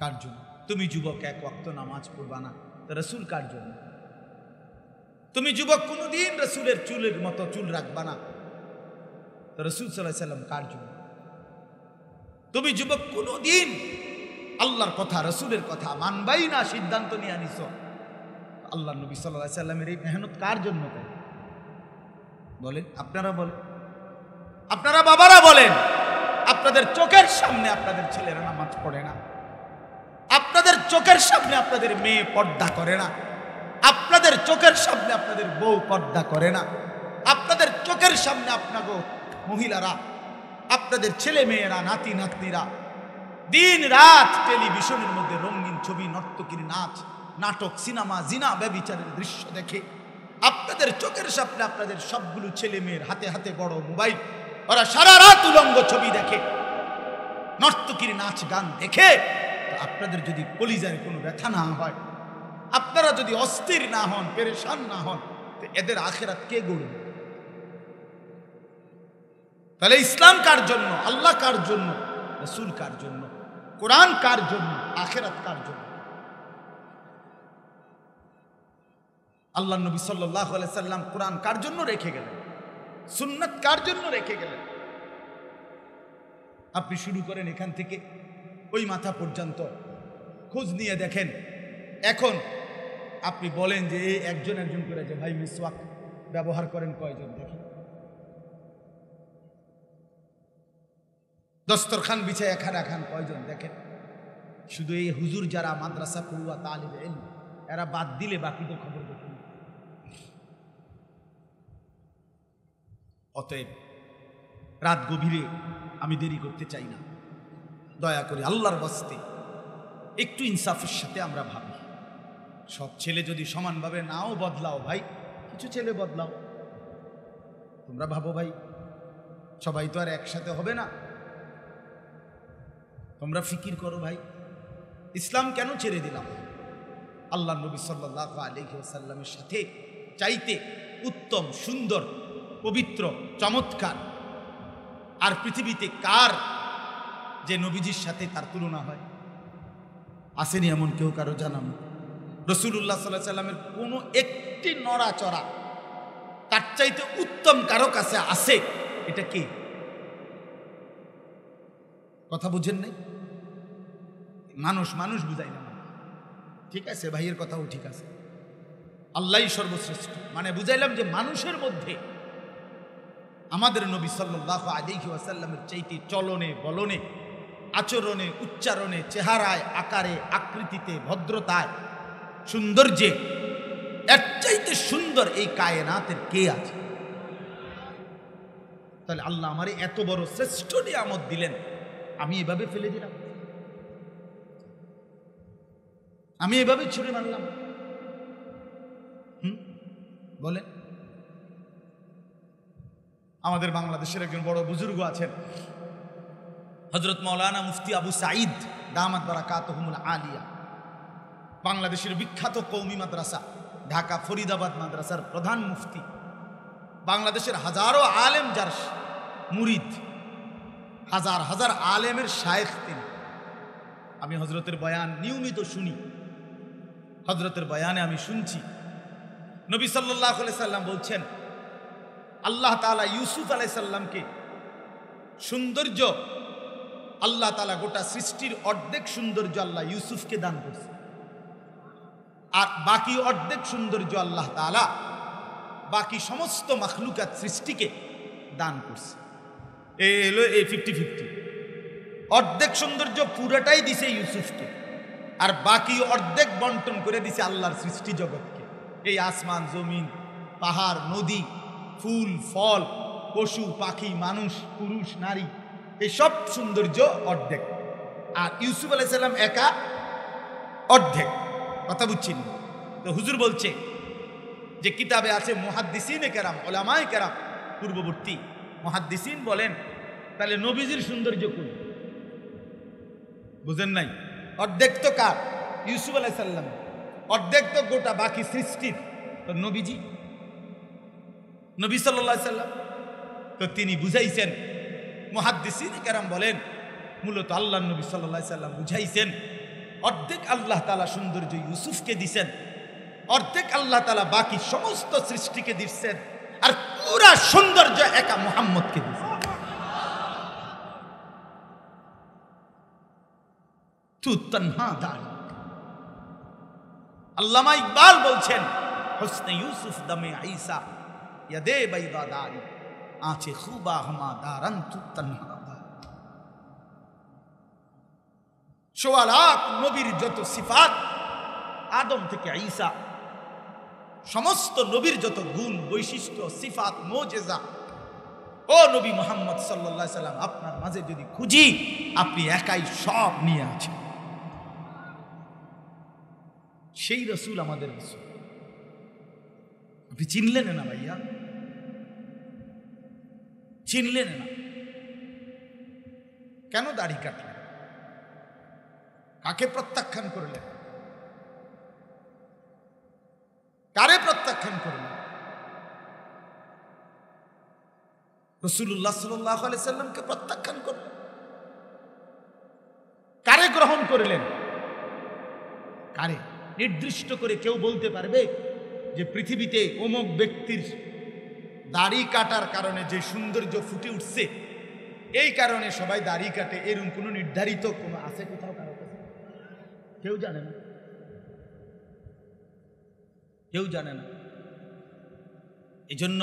কার জন্য? তুমি যুবক 1 ওয়াক্ত নামাজ পড়বা না, তো রাসূল কার জন্য? তুমি যুবক কোনোদিন রাসূলের চুলের মতো চুল রাখবা না, তো রাসূল সাল্লাল্লাহু আলাইহি সাল্লাম কার জন্য? তুমি যুবক কোনোদিন আল্লাহর কথা, রাসূলের কথা মানবাই না, সিদ্ধান্ত নিয়ে আনিছো, আল্লাহ নবী সাল্লাল্লাহু আলাইহি সাল্লামের এই মেহনত কার জন্য? বলেন, আপনারা বলেন, আপনারা বাবারা বলেন। আপনাদের চোখের সামনে আপনাদের ছেলেরা নামাজ পড়ে না, আপনাদের চোখের সামনে আপনাদের মেয়ে পর্দা করে না, আপনাদের চোখের সামনে আপনাদের বউ পর্দা করে না, আপনাদের চোখের সামনে আপনাগো মহিলারা, আপনাদের ছেলে মেয়েরা, নাতি নাতনিরা দিন রাত টেলিভিশনের মধ্যে রঙিন ছবি, নর্তকীর নাচ, নাটক, সিনেমা, জিনা, ব্যভিচারের দৃশ্য দেখে আপনাদের চোখের সামনে আপনাদের সবগুলো ছেলে মেয়ের হাতে হাতে বড় মোবাইল, ওরা সারা রাত উলঙ্গ ছবি দেখে, নর্তকীর নাচ গান দেখে। আপনাদের যদি কলিজায় কোনো ব্যথা না হয়, আপনারা যদি অস্থির না হন, পেরেশান না হন, তো এদের আখিরাত কে গড়বে? তাহলে ইসলাম কার জন্য, আল্লাহ কার জন্য, রাসূল কার জন্য, কোরআন কার জন্য, আখিরাত কার জন্য? আল্লাহ নবী সাল্লাল্লাহু আলাইহি সাল্লাম কোরআন কার জন্য রেখে গেলেন, সুন্নাত কার জন্য রেখে গেলেন? আপনি শুরু করেন এখান থেকে ওই মাথা পর্যন্ত, খোঁজ নিয়ে দেখেন। এখন আপনি বলেন যে একজন একজন করে যে ভাই মিসওয়াক ব্যবহার করেন কয়জন? দেখেন। দস্তরখান বিছায় খানা খান কয়জন? দেখেন। শুধু এই হুজুর যারা মাদ্রাসা পড়ুয়া তালিব ইলম, এরা বাদ দিলে বাকিদের খবর দেখুন। অতএব রাত গভীরে আমি দেরি করতে চাই না, দয়া করে আল্লাহর ওয়াস্তে একটু ইনসাফের সাথে আমরা ভাবি। সব ছেলে যদি সমানভাবে নাও বদলাও ভাই, কিছু ছেলে বদলাও। তোমরা ভাবো ভাই সবাই তো আর একসাথে হবে না। তোমরা ফিকির করো ভাই, ইসলাম কেন ছেড়ে দিলাম? আল্লাহ নবী সাল্লাল্লাহু আলাইহি ওয়াসাল্লামের সাথে চাইতে উত্তম, সুন্দর, পবিত্র, চমৎকার আর পৃথিবীতে কার যে নবীজির সাথে তার তুলনা হয়? আসেনি এমন কেউ? কারো জানানো? রাসূলুল্লাহ সাল্লাল্লাহু আলাইহি ওয়াসাল্লামের কোনো একটি নড়াচড়া তার চাইতে উত্তম কারো কাছে আছে? এটা কে? কথা বুঝেন নাই? মানুষ মানুষ বুঝাই না। ঠিক আছে, ভাইয়ের কথাও ঠিক আছে, আল্লাহই সর্বশ্রেষ্ঠ, মানে বুঝাইলাম যে মানুষের মধ্যে আমাদের নবী সাল্লাল্লাহু আলাইহি ওয়াসাল্লামের চাইতে চলনে, বলনে, আচরণে, উচ্চারণে, চেহারায়, আকারে, আকৃতিতে, ভদ্রতায়, সৌন্দর্যে এর চাইতে সুন্দর এই কায়নাতের কে আছে? তাহলে আল্লাহ আমারে এত বড় শ্রেষ্ঠ নিয়ামত দিলেন, আমি এভাবে ফেলে দিলাম, আমি এভাবে ছুড়ে মারলাম? বলেন। আমাদের বাংলাদেশের একজন বড় বুজুর্গ আছেন, হযরত মাওলানা মুফতি আবু সাঈদ দামাত বারাকাতুহুমুল আলিয়া, বাংলাদেশের বিখ্যাত কওমি মাদ্রাসা ঢাকা ফরিদাবাদ মাদ্রাসার প্রধান মুফতি, বাংলাদেশের হাজারো আলেম যার মুরিদ, হাজার হাজার আলেমের শায়েখ তিনি। আমি হযরতের বয়ান নিয়মিত শুনি, হযরতের বয়ানে আমি শুনছি নবী সাল্লাল্লাহু আলাইহি সাল্লাম বলছেন, আল্লাহ তাআলা ইউসুফ আলাইহিস সালামকে সৌন্দর্য, আল্লাহ তাআলা গোটা সৃষ্টির অর্ধেক সৌন্দর্য আল্লাহ ইউসুফকে দান করছে, আর বাকি অর্ধেক সৌন্দর্য আল্লাহ তাআলা বাকি সমস্ত মাখলুকাত সৃষ্টিকে দান করছে। এলো এই 50-50, অর্ধেক সৌন্দর্য পুরোটাই দিছে ইউসুফকে, আর বাকি অর্ধেক বন্টন করে দিছে আল্লাহর সৃষ্টি জগৎকে। এই আসমান, জমিন, পাহাড়, নদী, ফুল, ফল, পশু, পাখি, মানুষ, পুরুষ, নারী, এই সব সৌন্দর্য অর্ধেক, আর ইউসুফ আলাইহিস সালাম একা অর্ধেক। কথা বুঝছেন? তো হুজুর বলছে যে কিতাবে আছে মুহাদ্দিসিনে কেরাম, উলামায়ে কেরাম, পূর্ববর্তী মুহাদ্দিসিন বলেন, তাহলে নবীজির সৌন্দর্য কোন? বুঝেন নাই? অর্ধেক তো কার? ইউসুফ আলাইহিস সালাম, অর্ধেক তো গোটা বাকি সৃষ্টির। তো নবীজি, নবী সাল্লাল্লাহু আলাইহি সাল্লাম, তো তিনি বুঝাইছেন, মুহাদ্দিসিনে কেরাম বলেন মূলত আল্লাহ নবী সাল্লাল্লাহু আলাইহি সাল্লাম বুঝাইছেন অর্ধেক আল্লাহ তাআলা সৌন্দর্য ইউসুফকে দিছেন, অর্ধেক আল্লাহ তাআলা বাকি সমস্ত সৃষ্টিকে দিচ্ছেন, আর পুরা সৌন্দর্য একা মুহাম্মদকে দিছেন। তু তন্হা দাঁড়ি। আল্লামা ইকবাল বলছেন, হুসনে ইউসুফ দমে ঈসা ইয়াদে বাইদা দারি, আঁচে খুবা হমা দারান তু তন্হা দাঁড়ি। সোয়া লাখ নবীর যত সিফাত, আদম থেকে ঈসা, সমস্ত নবীর যত গুণ, বৈশিষ্ট্য, সিফাত, মুজিজা, ও নবী মুহাম্মদ সাল্লাল্লাহু আলাইহি সাল্লাম, আপনার মাঝে যদি খুঁজি, আপনি একাই সব নিয়ে আছেন। সেই রাসূল আমাদের রাসূল। আপনি চিনলেন না ভাইয়া, চিনলেন না। কেন দাড়ি কাটলেন? কাকে প্রত্যাখ্যান করলেন? কারে প্রত্যাখ্যান করলেন? রাসূলুল্লাহ সাল্লাল্লাহু আলাইহি সাল্লামকে প্রত্যাখ্যান করলেন। কারে গ্রহণ করলেন? কারে? নির্দিষ্ট করে কেউ বলতে পারবে যে পৃথিবীতে অমুক ব্যক্তির দাড়ি কাটার কারণে যে সৌন্দর্য ফুটে উঠছে, এই কারণে সবাই দাড়ি কাটে, এরকম কোনো নির্ধারিত কোনো আছে কোথাও কারো কাছে? কেউ জানে না, কেউ জানে না। এই জন্য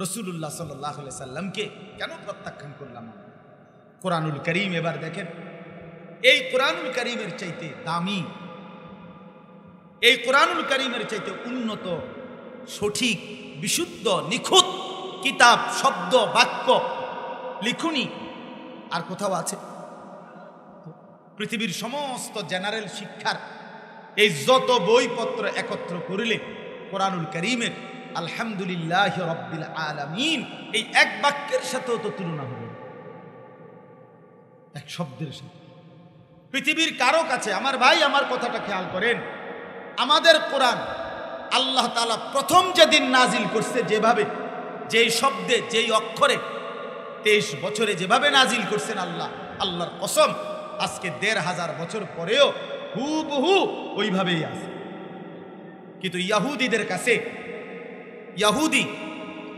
রাসূলুল্লাহ সাল্লাল্লাহু আলাইহি সাল্লামকে কেন প্রত্যাখ্যান করলাম? কোরআনুল কারীম এবার দেখেন, এই কোরআনুল কারীমের চাইতে দামি, এই কোরআনুল কারীমের চাইতে উন্নত, সঠিক, বিশুদ্ধ, নিখুঁত কিতাব, শব্দ, বাক্য, লিখুনি আর কোথাও আছে? পৃথিবীর সমস্ত জেনারেল শিক্ষার এই যত বইপত্র একত্র করলে কোরআনুল কারীমের আলহামদুলিল্লাহি রাব্বিল আলামিন এই এক বাক্যের সাথেও তো তুলনা হবে, এক শব্দের সাথে। পৃথিবীর কারো কাছে, আমার ভাই আমার কথাটা খেয়াল করেন, আমাদের কোরআন আল্লাহ তাআলা প্রথম যেদিন নাজিল করছে, যেভাবে, যেই শব্দে, যেই অক্ষরে 23 বছরে যেভাবে নাজিল করছেন আল্লাহ, আল্লাহর কসম আজকে 1500 বছর পরেও হুবহু ওইভাবেই আছে। কিন্তু ইহুদিদের কাছে, ইহুদি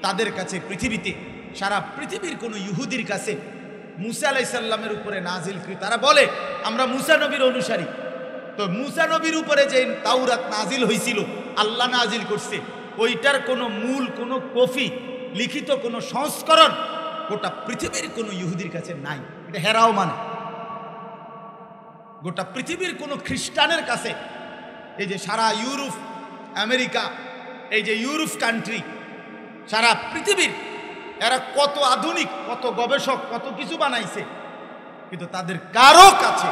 তাদের কাছে পৃথিবীতে, সারা পৃথিবীর কোন ইহুদির কাছে মুসা আলাইহিস সালামের উপরে নাজিলকৃত, তারা বলে আমরা মুসা নবীর অনুসারী। তো মুসা নবীর উপরে যে তাওরাত নাজিল হয়েছিল, আল্লাহ নাজিল করছে, ওইটার কোনো মূল, কোনো কপি, লিখিত কোনো সংস্করণ গোটা পৃথিবীর কোনো ইহুদির কাছে নাই। এটা হেরাও মানে গোটা পৃথিবীর কোনো খ্রিস্টানের কাছে, এই যে সারা ইউরোপ, আমেরিকা, এই যে ইউরোপ কান্ট্রি, সারা পৃথিবীর এরা কত আধুনিক, কত গবেষক, কত কিছু বানাইছে, কিন্তু তাদের কারো কাছে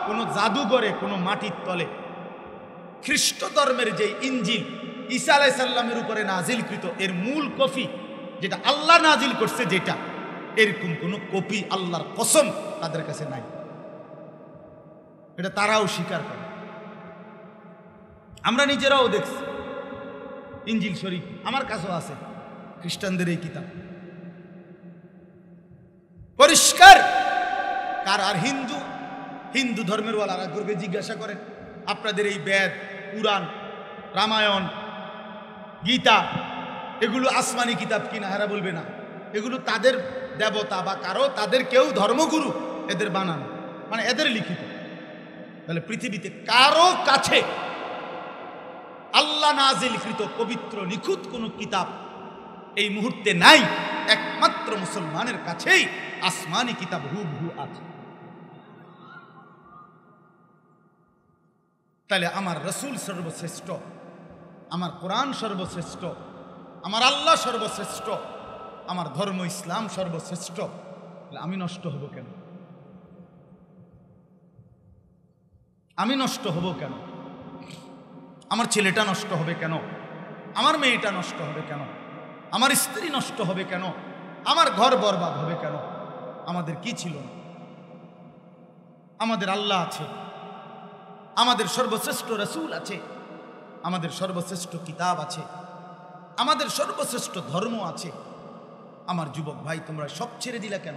কোনো জাদুঘরে, কোনো মাটির তলে খ্রিস্ট ধর্মের যে ইনজিল ঈসা আলাইহিস সালামের উপরে নাজিলকৃত এর মূল কপি, যেটা আল্লাহ নাজিল করছে, যেটা এরকম কোনো কপি আল্লাহর কসম তাদের কাছে নাই। এটা তারাও স্বীকার করে। আমরা নিজেরাও দেখছি, ইনজিল শরীফ আমার কাছেও আছে, খ্রিস্টানদের এই কিতাব পরিষ্কার। কার? আর হিন্দু ধর্মের ওয়ালারা করবে, জিজ্ঞাসা করেন আপনাদের এই বেদ, কুরআন, রামায়ণ, গীতা, এগুলো আসমানি কিতাব কিনা? হারা বলবে না, এগুলো তাদের দেবতা বা কারো, তাদের কেউ ধর্মগুরু এদের বানানো, মানে এদের লিখিত। তাহলে পৃথিবীতে কারো কাছে আল্লাহ নাজিলকৃত পবিত্র নিখুঁত কোনো কিতাব এই মুহূর্তে নাই। একমাত্র মুসলমানের কাছেই আসমানি কিতাব হুবহু আছে। তাহলে আমার রসুল সর্বশ্রেষ্ঠ, আমার কোরআন সর্বশ্রেষ্ঠ, আমার আল্লাহ সর্বশ্রেষ্ঠ, আমার ধর্ম ইসলাম সর্বশ্রেষ্ঠ, আমি নষ্ট হব কেন? আমি নষ্ট হব কেন? আমার ছেলেটা নষ্ট হবে কেন? আমার মেয়েটা নষ্ট হবে কেন? আমার স্ত্রী নষ্ট হবে কেন? আমার ঘর বরবাদ হবে কেন? আমাদের কি ছিল না? আমাদের আল্লাহ আছে, আমাদের সর্বশ্রেষ্ঠ রসুল আছে, আমাদের সর্বশ্রেষ্ঠ কিতাব আছে, আমাদের সর্বশ্রেষ্ঠ ধর্ম আছে। আমার যুবক ভাই, তোমরা সব ছেড়ে দিলা কেন?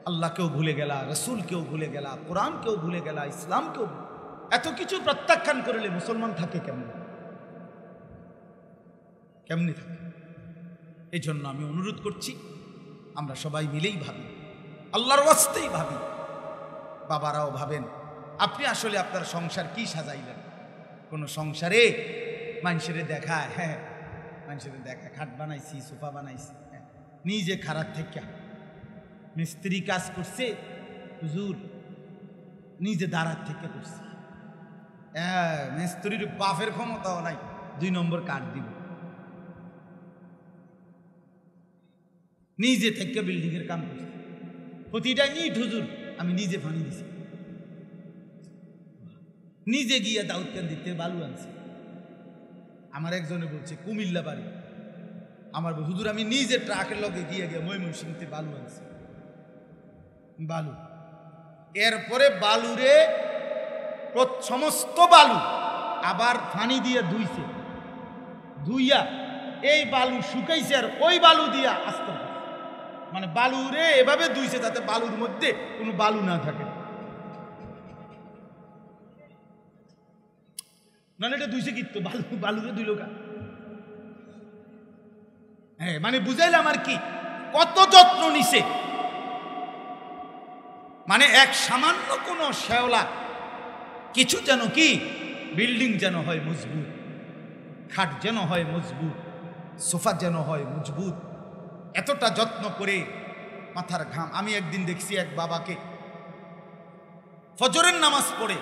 আল্লাহকেও ভুলে গেলা, রসুলকেও ভুলে গেলা, কোরআনকেও ভুলে গেলা, ইসলামকেও। এত কিছু প্রত্যাখ্যান করলে মুসলমান থাকে কেমন? কেমনি থাকে? এই জন্য আমি অনুরোধ করছি, আমরা সবাই মিলেই ভাবি, আল্লাহর ওয়াস্তেই ভাবি। বাবারাও ভাবেন, আপনি আসলে আপনার সংসার কি সাজাইলেন? কোন সংসারে মানুষের দেখায়, হ্যাঁ মানুষের দেখায় খাট বানাইছি, সোফা বানাইছি, নিজে খারাপ থেকে মিস্ত্রি কাজ করছে, হুজুর নিজে দাঁড়ার থেকে করছে। মিস্ত্রির বাপের ক্ষমতাও নাই 2 নম্বর কাঠ দিব, নিজে থেকে বিল্ডিং এর কাম করছে। প্রতিটা ইট হুজুর আমি নিজে পানি দিছি, নিজে গিয়ে দাউদ কেন দিতে বালু আনছি। আমার একজনে বলছে কুমিল্লা বাড়ি, আমার হুজুর আমি নিজে ট্রাকের লগে গিয়ে ময়মনসিংহতে বালু আনছি, বালু। এরপরে বালুরে সমস্ত বালু আবার পানি দিয়ে ধুইছে, ধুইয়া এই বালু শুকাইছে আর ওই বালু দিয়া আস্তে মানে বালুরে এভাবে ধুইছে যাতে বালুর মধ্যে কোনো বালু না থাকে। না এটা ধুইছে কিন্তু বালুরে দুই লোকা। হ্যাঁ মানে বুঝাইলাম আর কি কত যত্ন নিছে। মানে এক সামান্য কোন শেওলা কিছু যেন কি বিল্ডিং যেন হয় মজবুত, খাট যেন হয় মজবুত, সোফা যেন হয় মজবুত, এতটা যত্ন করে মাথার ঘাম। আমি একদিন দেখছি এক বাবাকে ফজরের নামাজ পড়ে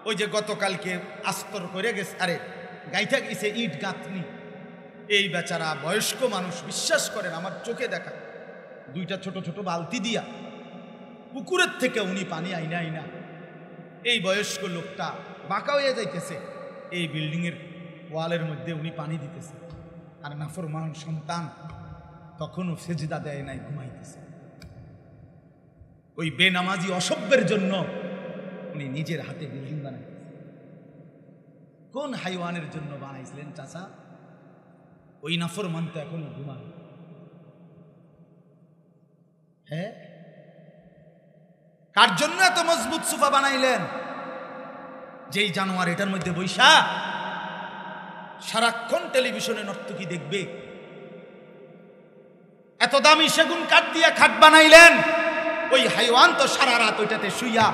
ওই যে গতকালকে আস্তর করে গেছে, আরে গাইথা গেছে ইট গাঁথনি, এই বেচারা বয়স্ক মানুষ, বিশ্বাস করেন আমার চোখে দেখা, দুইটা ছোট ছোট বালতি দিয়া পুকুরের থেকে উনি পানি আইনা আইনা এই বয়স্ক লোকটা বাঁকা হয়ে যাইতেছে, এই বিল্ডিংয়ের ওয়ালের মধ্যে উনি পানি দিতেছে। আর নাফরমান সন্তান তখনও সেজদা দেয় নাই, ঘুমাইতেছে। ওই বেনামাজি অসভ্যের জন্য উনি নিজের হাতে বিল্ডিং বানাইতেছে। কোন হাইওয়ানের জন্য বানাইছিলেন চাচা? ওই নাফরমান তো এখনো ঘুমান। হ্যাঁ, কার জন্য এত মজবুত সোফা বানাইলেন? যেই জানোয়ার এটার মধ্যে বৈশা সারাক্ষণ টেলিভিশনে নর্তকী দেখবে। এত দামি সেগুন কাঠ দিয়ে খাট বানাইলেন, ওই হাইওয়ান তো সারা রাত ওইটাতে শুইয়া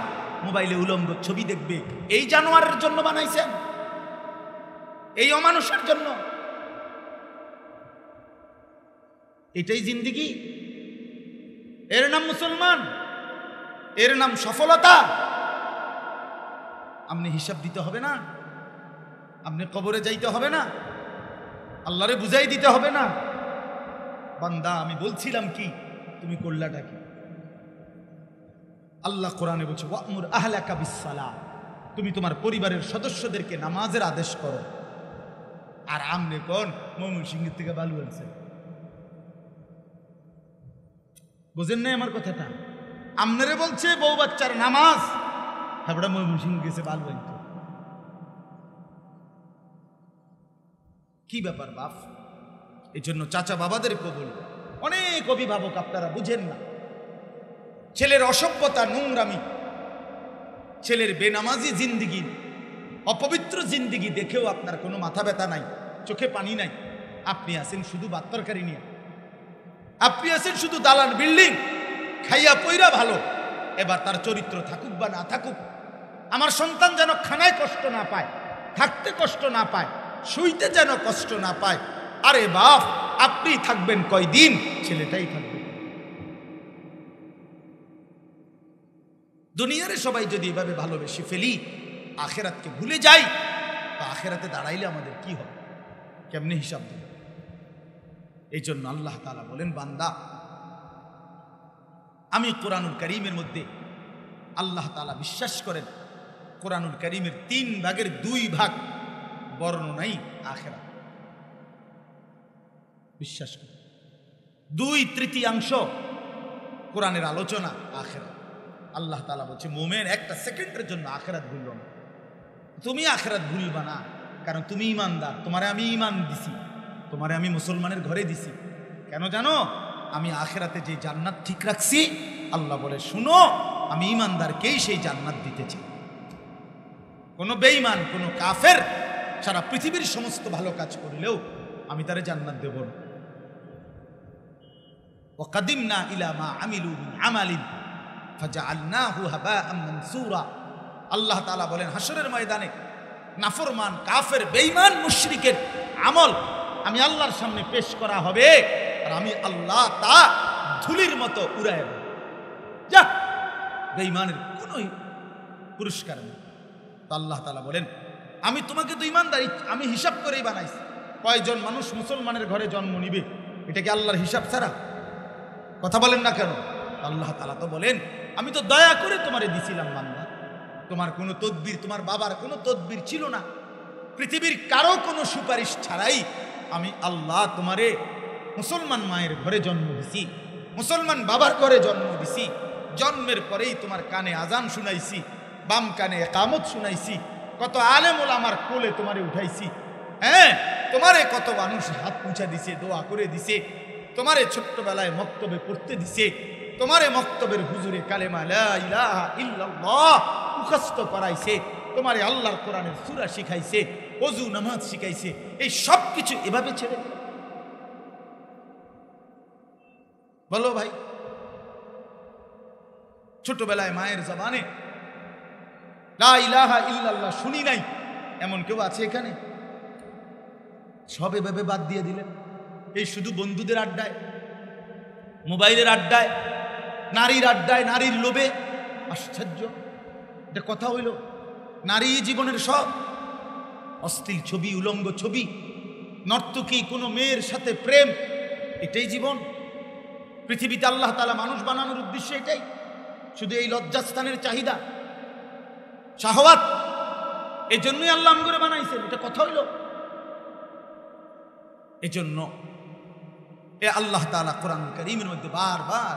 মোবাইলে উলঙ্গ ছবি দেখবে। এই জানোয়ারের জন্য বানাইছেন, এই অমানুষের জন্য। এটাই জিন্দেগি? এর নাম মুসলমান? এর নাম সফলতা? আপনি হিসাব দিতে হবে না? আপনি কবরে যাইতে হবে না? আল্লাহরে বুঝাই দিতে হবে না? বান্দা আমি বলছিলাম কি, তুমি করলাটা কি? আল্লাহ কোরআনে বলছে ওয়া'মুর আহলাকা বিসসালাহ, তুমি তোমার পরিবারের সদস্যদেরকে নামাজের আদেশ করো। আর আমনে কোন ময়মনসিংহের থেকে বালু আনছে? বুঝেন না আমার কথাটা? আমনেরে বলছে বউ বাচ্চার নামাজ, তারপরে ময়মনসিংহ গেছে বালু আনতে। কি ব্যাপার বাপ? এই জন্য চাচা বাবাদেরকে বলি, অনেক অভিভাবক আপনারা বুঝেন না, ছেলের অসভ্যতা, নোংরামি, ছেলের বেনামাজি জিন্দিগি, অপবিত্র জিন্দিগি দেখেও আপনার কোনো মাথা ব্যথা নাই, চোখে পানি নাই। আপনি আছেন শুধু ভাত তরকারি নিয়ে, আপনি আছেন শুধু দালান বিল্ডিং, খাইয়া পইরা ভালো। এবার তার চরিত্র থাকুক বা না থাকুক, আমার সন্তান যেন খানায় কষ্ট না পায়, থাকতে কষ্ট না পায়, শুইতে যেন কষ্ট না পায়। আরে বাপ, আপনি থাকবেন কয়দিন, ছেলেটাই থাকবে। দুনিয়ারে সবাই যদি এভাবে ভালোবেসে ফেলি, আখেরাতকে ভুলে যাই, তো আখেরাতে দাঁড়াইলে আমাদের কি হবে? কেমনে হিসাব দেব? এই জন্য আল্লাহ তাআলা বলেন, বান্দা আমি কোরআনুল কারীমের মধ্যে আল্লাহ তাআলা বিশ্বাস করেন, কোরআনুল কারীমের 3 ভাগের 2 ভাগ বর্ণনাই আখেরাত। বিশ্বাস করেন 2/3 কোরআনের আলোচনা আখেরাত। আল্লাহ তাআলা বলছে মুমিন একটা সেকেন্ডের জন্য আখেরাত ভুলল না। তুমি আখেরাত ভুলবা না, কারণ তুমি ঈমানদার। তোমারে আমি ঈমান দিছি, তোমারে আমি মুসলমানের ঘরে দিছি। কেন জানো? আমি আখেরাতে যে জান্নাত ঠিক রাখছি, আল্লাহ বলে শুনো, আমি ঈমানদারকেই সেই জান্নাত দিতে চাই। কোনো বেঈমান, কোনো কাফের সারা পৃথিবীর সমস্ত ভালো কাজ করলেও আমি তারে জান্নাত দেব না। ওয়াকাদিমনা ইলা মা আমিলু মিন আমালিন ফাজআলনাহু হাবাআম মানসুরা। আল্লাহ তাআলা বলেন হাশরের ময়দানে নাফরমান, কাফের, বেঈমান, মুশরিকের আমল আমি আল্লাহর সামনে পেশ করা হবে, আর আমি আল্লাহ তা ধুলির মতো উড়ায় দেব। যা, বেঈমানের কোনো পুরস্কার নেই। তো আল্লাহ তাআলা বলেন আমি তোমাকে তো ঈমানদার আমি হিসাব করেই বানাইছি। কয়জন মানুষ মুসলমানের ঘরে জন্ম নিবে, এটা কি আল্লাহর হিসাব ছাড়া? কথা বলেন না কেন? আল্লাহ তাআলা তো বলেন আমি তো দয়া করে তোমারে দিছিলাম বান্দা, তোমার কোনো তদবির, তোমার বাবার কোনো তদবির ছিল না, পৃথিবীর কারো কোনো সুপারিশ ছাড়াই আমি আল্লাহ তোমারে মুসলমান মায়ের ঘরে জন্ম দিছি, মুসলমান বাবার ঘরে জন্ম দিছি। জন্মের পরেই তোমার কানে আজান শুনাইছি, বাম কানে একামত শুনাইছি, কত আলেম ওলামার কোলে তোমারে উঠাইছি। হ্যাঁ, তোমারে কত মানুষ হাত মুছা দিছে, দোয়া করে দিছে, তোমারে ছোট্টবেলায় মক্তবে পড়তে দিছে, তোমারে মক্তবের হুজুরে কালেমা লা ইলাহা ইল্লাল্লাহ মুখস্থ করাইছে, তোমারে আল্লাহর কোরআনের সূরা শিখাইছে, ওযু নামাজ শিখাইছে। এই সব কিছু এভাবে ছেড়ে দিল? বলো ভাই, ছোটবেলায় মায়ের জবানে লা ইলাহা ইল্লাল্লাহ শুনি নাই এমন কেউ আছে এখানে? সব এভাবে বাদ দিয়ে দিলেন। এই শুধু বন্ধুদের আড্ডায়, মোবাইলের আড্ডায়, নারীর আড্ডায়, নারীর লোভে। আশ্চর্য, এটা কথা হইল? নারী জীবনের সব। অশ্লীল ছবি, উলঙ্গ ছবি, নর্তকী, কোনো মেয়ের সাথে প্রেম, এটাই জীবন? পৃথিবীতে আল্লাহ তাআলা মানুষ বানানোর উদ্দেশ্য এটাই? শুধু এই লজ্জাস্থানের চাহিদা, শাহওয়াত, এই জন্যই আল্লাহ আমগরে বানাইছেন? এটা কথা হইল? এজন্য এ আল্লাহ তাআলা কোরআন কারীমের মধ্যে বারবার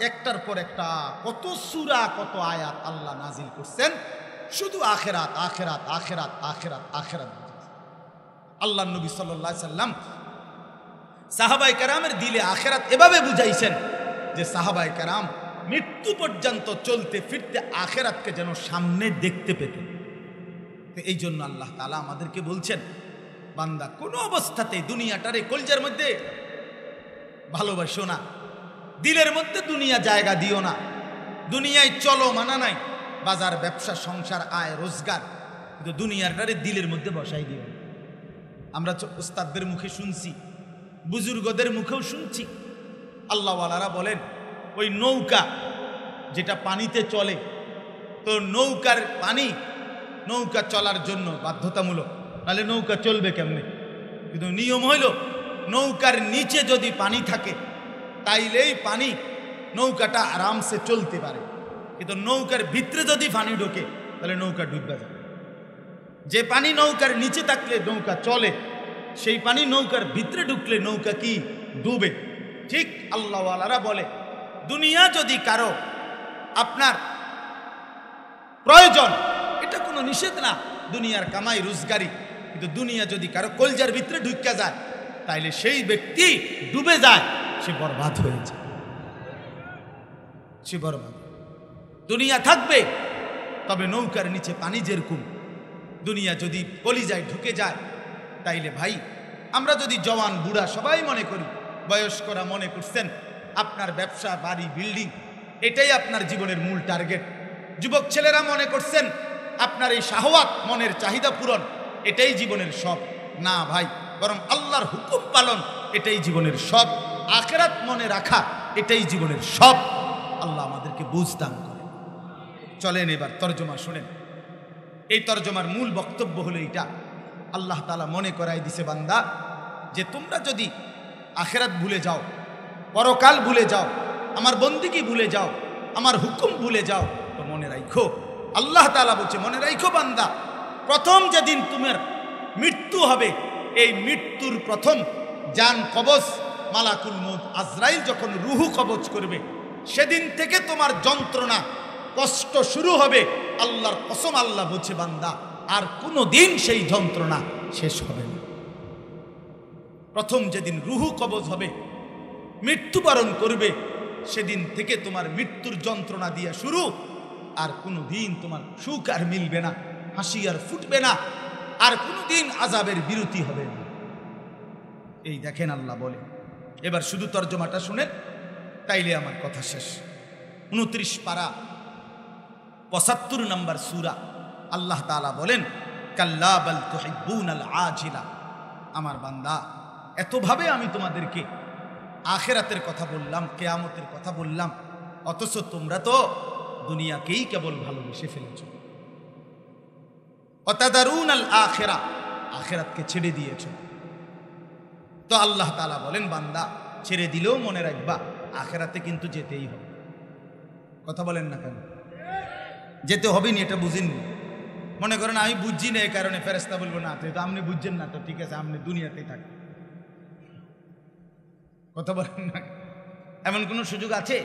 একটার পর একটা কত সূরা, কত আয়াত আল্লাহ নাজিল করছেন শুধু আখিরাত, আখিরাত, আখিরাত, আখিরাত, আখিরাত। আল্লাহ নবী সাল্লাল্লাহু আলাইহি সাল্লাম সাহাবায়ে কেরামের দিলে আখিরাত এভাবে বুঝাইছেন যে সাহাবায়ে কেরাম মৃত্যু পর্যন্ত চলতে ফিরতে আখিরাতকে যেন সামনে দেখতে পেতেন। তো এই জন্য আল্লাহ তাআলা আমাদেরকে বলছেন, বান্দা কোনো অবস্থাতেই দুনিয়াটারে কলজার মধ্যে ভালোবাসো না, দিলের মধ্যে দুনিয়া জায়গা দিও না। দুনিয়ায় চলো মানা নাই, বাজার, ব্যবসা, সংসার, আয়, রোজগার, কিন্তু দুনিয়াটারে দিলের মধ্যে বসাই দিও না। আমরা উস্তাদদের মুখে শুনছি, বুজুর্গদের মুখেও শুনছি, আল্লাহওয়ালারা বলেন ওই নৌকা যেটা পানিতে চলে, তো নৌকার পানি নৌকা চলার জন্য বাধ্যতামূলক, তাহলে নৌকা চলবে কেমনে? কিন্তু নিয়ম হইল নৌকার নিচে যদি পানি থাকে তাইলেই পানি নৌকাটা আরামসে চলতে পারে, কিন্তু নৌকার ভিতরে যদি পানি ঢোকে তাহলে নৌকা ডুববে যাবে। যে পানি নৌকার নিচে থাকলে নৌকা চলে, সেই পানি নৌকার ভিতরে ঢুকলে নৌকা কি ডুবে। ঠিক আল্লাহওয়ালারা বলে দুনিয়া যদি কারো আপনার প্রয়োজন, এটা কোনো নিষেধ না, দুনিয়ার কামাই রোজগারি, কিন্তু দুনিয়া যদি কারো কলজার ভিতরে ঢুকে যায় তাইলে সেই ব্যক্তি ডুবে যায়, সে বরবাদ হয়ে যায়, সে বরবাদ। দুনিয়া থাকবে তবে নৌকার নিচে পানি যেরকম, দুনিয়া যদি কলিজায় ঢুকে যায় তাইলে ভাই, আমরা যদি জওয়ান বুড়া সবাই মনে করি, বয়স্করা মনে করছেন আপনার ব্যবসা, বাড়ি, বিল্ডিং এটাই আপনার জীবনের মূল টার্গেট, যুবক ছেলেরা মনে করছেন আপনার এই শাহওয়াত, মনের চাহিদা পূরণ এটাই জীবনের সব। না ভাই, বরং আল্লাহর হুকুম পালন এটাই জীবনের সব, আখিরাত মনে রাখা এটাই জীবনের সব। আল্লাহ আমাদেরকে বুঝদান করে। চলেন এবার তর্জমা শুনেন। এই তর্জমার মূল বক্তব্য হলো এটা, আল্লাহ তাআলা মনে করাই দিছে বান্দা যে তোমরা যদি আখিরাত ভুলে যাও, পরকাল ভুলে যাও, আমার বন্দেগী ভুলে যাও, আমার হুকুম ভুলে যাও, তো মনে রাখো, আল্লাহ তাআলা বলছে মনে রাখো বান্দা, প্রথম যেদিন তোমার মৃত্যু হবে, এই মৃত্যুর প্রথম জান কবজ মালাকুল মউত আজরাইল যখন রুহু কবজ করবে, সেদিন থেকে তোমার যন্ত্রণা, কষ্ট শুরু হবে। আল্লাহর কসম, আল্লাহ বলছে বান্দা আর কোনো দিন সেই যন্ত্রণা শেষ হবে না। প্রথম যেদিন রুহু কবজ হবে, মৃত্যুবরণ করবে, সেদিন থেকে তোমার মৃত্যুর যন্ত্রণা দিয়া শুরু, আর কোনো দিন তোমার সুখ আর মিলবে না, হাসি আর ফুটবে না, আর কোনো দিন আযাবের বিরতি হবে না। এই দেখেন আল্লাহ বলে। এবার শুধু তর্জমাটা শুনেন, তাইলে আমার কথা শেষ। 29 পারা 75 নম্বর সূরা, আল্লাহ তাআলা বলেন কাল্লা বাল তুহিব্বুনাল আজিলা। আমার বান্দা, এতভাবে আমি তোমাদেরকে আখিরাতের কথা বললাম, কিয়ামতের কথা বললাম, অথচ তোমরা তো দুনিয়াকেই কেবল ভালোবেসে ফেলেছ। ওয়াতাদারুনাল আখিরা, আখিরাতকে ছেড়ে দিয়েছ। তো আল্লাহ তাআলা বলেন বান্দা, ছেড়ে দিলেও মনে রাখবা আখিরাতে কিন্তু যেতেই হবে। কথা বলেন না কেন? যেতে হবে নি, এটা বুঝেননি? মনে করেন আমি বুঝছি না, এই কারণে ফেরেশতা বলবো না, তো আপনি বুঝছেন না, তো ঠিক আছে আপনি দুনিয়াতেই থাকেন। কথা বলেন না, এমন কোনো সুযোগ আছে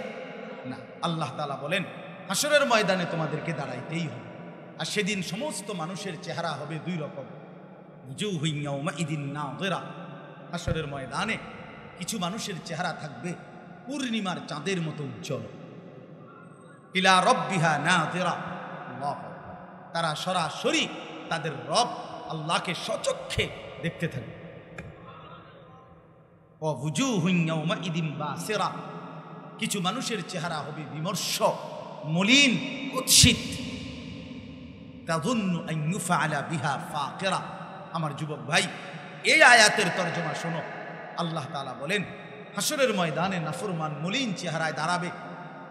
না। আল্লাহ তাআলা বলেন হাসরের ময়দানে তোমাদেরকে দাঁড়াইতেই হবে। আর সেদিন সমস্ত মানুষের চেহারা হবে দুই রকম, উজুহুন ইয়াওমাইদিন নাযিরা। হাসরের ময়দানে কিছু মানুষের চেহারা থাকবে পূর্ণিমার চাঁদের মতো উজ্জ্বল, ইলা রাব্বিহা নাযিরা। আল্লাহু আকবার। তারা সরাসরি তাদের রব আল্লাহকে সচক্ষে দেখতে থাকবে। ওয়া উজুহুন ইয়াওমাইদিন বাসিরা। কিছু মানুষের চেহারা হবে বিমর্ষ, মলিন, কুৎসিত। তাযুন্নু আন ইউফআলা বিহা ফাকিরা। আমার যুবক ভাই, এই আয়াতের তরজমা শোনো। আল্লাহ তাআলা বলেন হাসরের ময়দানে নাফরমান মলিন চেহারায় দাঁড়াবে,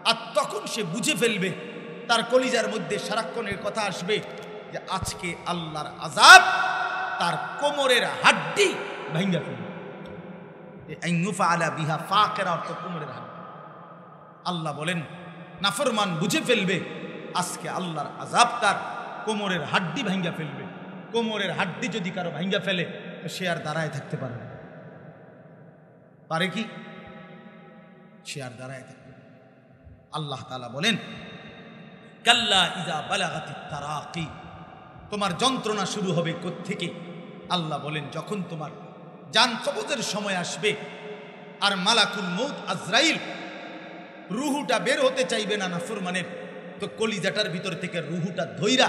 আর তখন সে বুঝে ফেলবে, তার কলিজার মধ্যে সারাক্ষণের কথা আসবে যে আজকে আল্লাহর আযাব তার কোমরের হাড্ডি ভাঙা ফেলবে। আন ইউফআলা বিহা ফাকিরা অর্থ কোমরের হাড্ডি। আল্লাহ বলেন নাফরমান বুঝে ফেলবে আজকে আল্লাহর আযাব তার কোমরের হাড্ডি ভাঙ্গা ফেলবে। কোমরের হাড্ডি যদি কারো ভাঙ্গা ফেলে তো সে আর দাঁড়ায় থাকতে পারে না। পারে কি? সে আর দাঁড়ায় থাকতে পারে। আল্লাহ তাআলা বলেন কাল্লা ইযা বালাগাতিত তারাকি। তোমার যন্ত্রণা শুরু হবে কোত্থেকে? আল্লাহ বলেন যখন তোমার জান কবজের সময় আসবে আর মালাকুল মউত আজরাইল রুহুটা বের হতে চাইবে না নাফরমানের, তো কলিজাটার ভিতর থেকে রুহুটা ধইরা